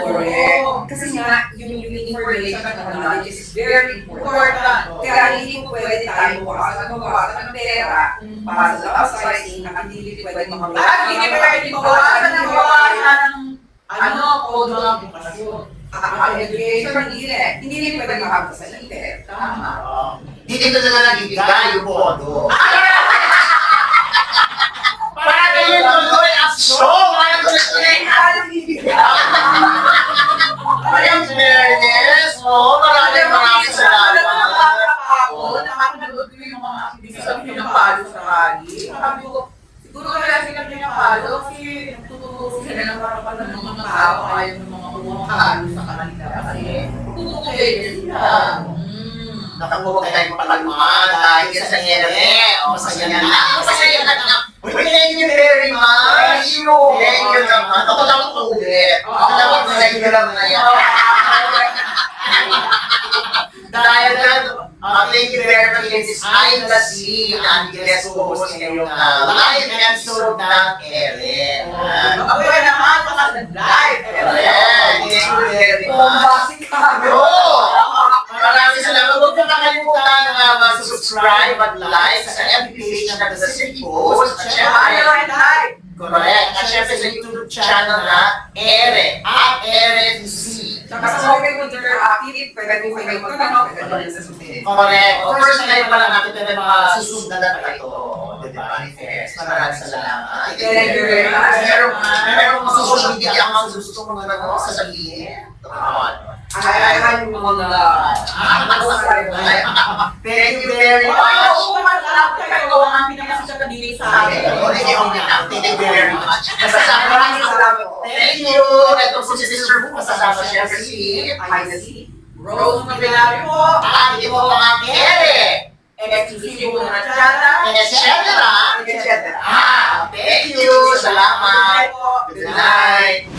correct. Kasi nga, yung information at knowledge is very important. Kaya hindi po pwede tayo mabawasan ng pera para sa upsizing at hindi pwede makabawasan. At hindi pwede bawasan ng kodo ng edukasyon. Education, hindi rin pwede makapos sa internet. Tama. Dito na lang nagigigay yung bodo. Para kayo tuloy ang show! Para tuloy ang fairness! Oo, maraming salamat. Ako, nakakanood ko yung mga activities na pinapalo sa rally. Sabi ko, siguro kaya sila pinapalo kasi nagtuturo sila ng parapan ng mga tao ayaw ng mga kumapalo sa kanila. Kasi tututulin sila. Nakakuha kayo pakalmaan dahil sa ere. O, masaya na. Masaya na. Thank you very much. Thank you naman. Ako lang po ulit. Dapat thank you lang na yan. Dahil thank you very much. This is I'm the Scene. Ang guest ko sa ngayong live episode ng Ere. Ako yan naman, baka nag-live. Thank you very much. Maraming salamat. Huwag po nakalimutan na mag-subscribe at like sa FB page ng The City Post. At syempre, correct. At syempre sa YouTube channel na Ere, at Ere TC. Saka sa Open Computer Active, pwede mo kayo magtanong, pwede mo rin sa susunod. Correct. First time pa lang natin na mga susundan na ito. Diba? Manifest. Maraming salamat. Thank you very much. Meron mga social media ang mga gusto mong sasabihin. Come on. Ay, mga Thank you very much. Oo, malap kayo. Ang pinakasasya dito sa akin. Thank you very much. Maraming salamat po. Thank you. Ito si Sister Boo. Kasama siya si Ay, nasi. Rose Mabelari po. At ito ang Ere. XTC po na chata. Etc. Etc. Thank you. Salamat. Good night.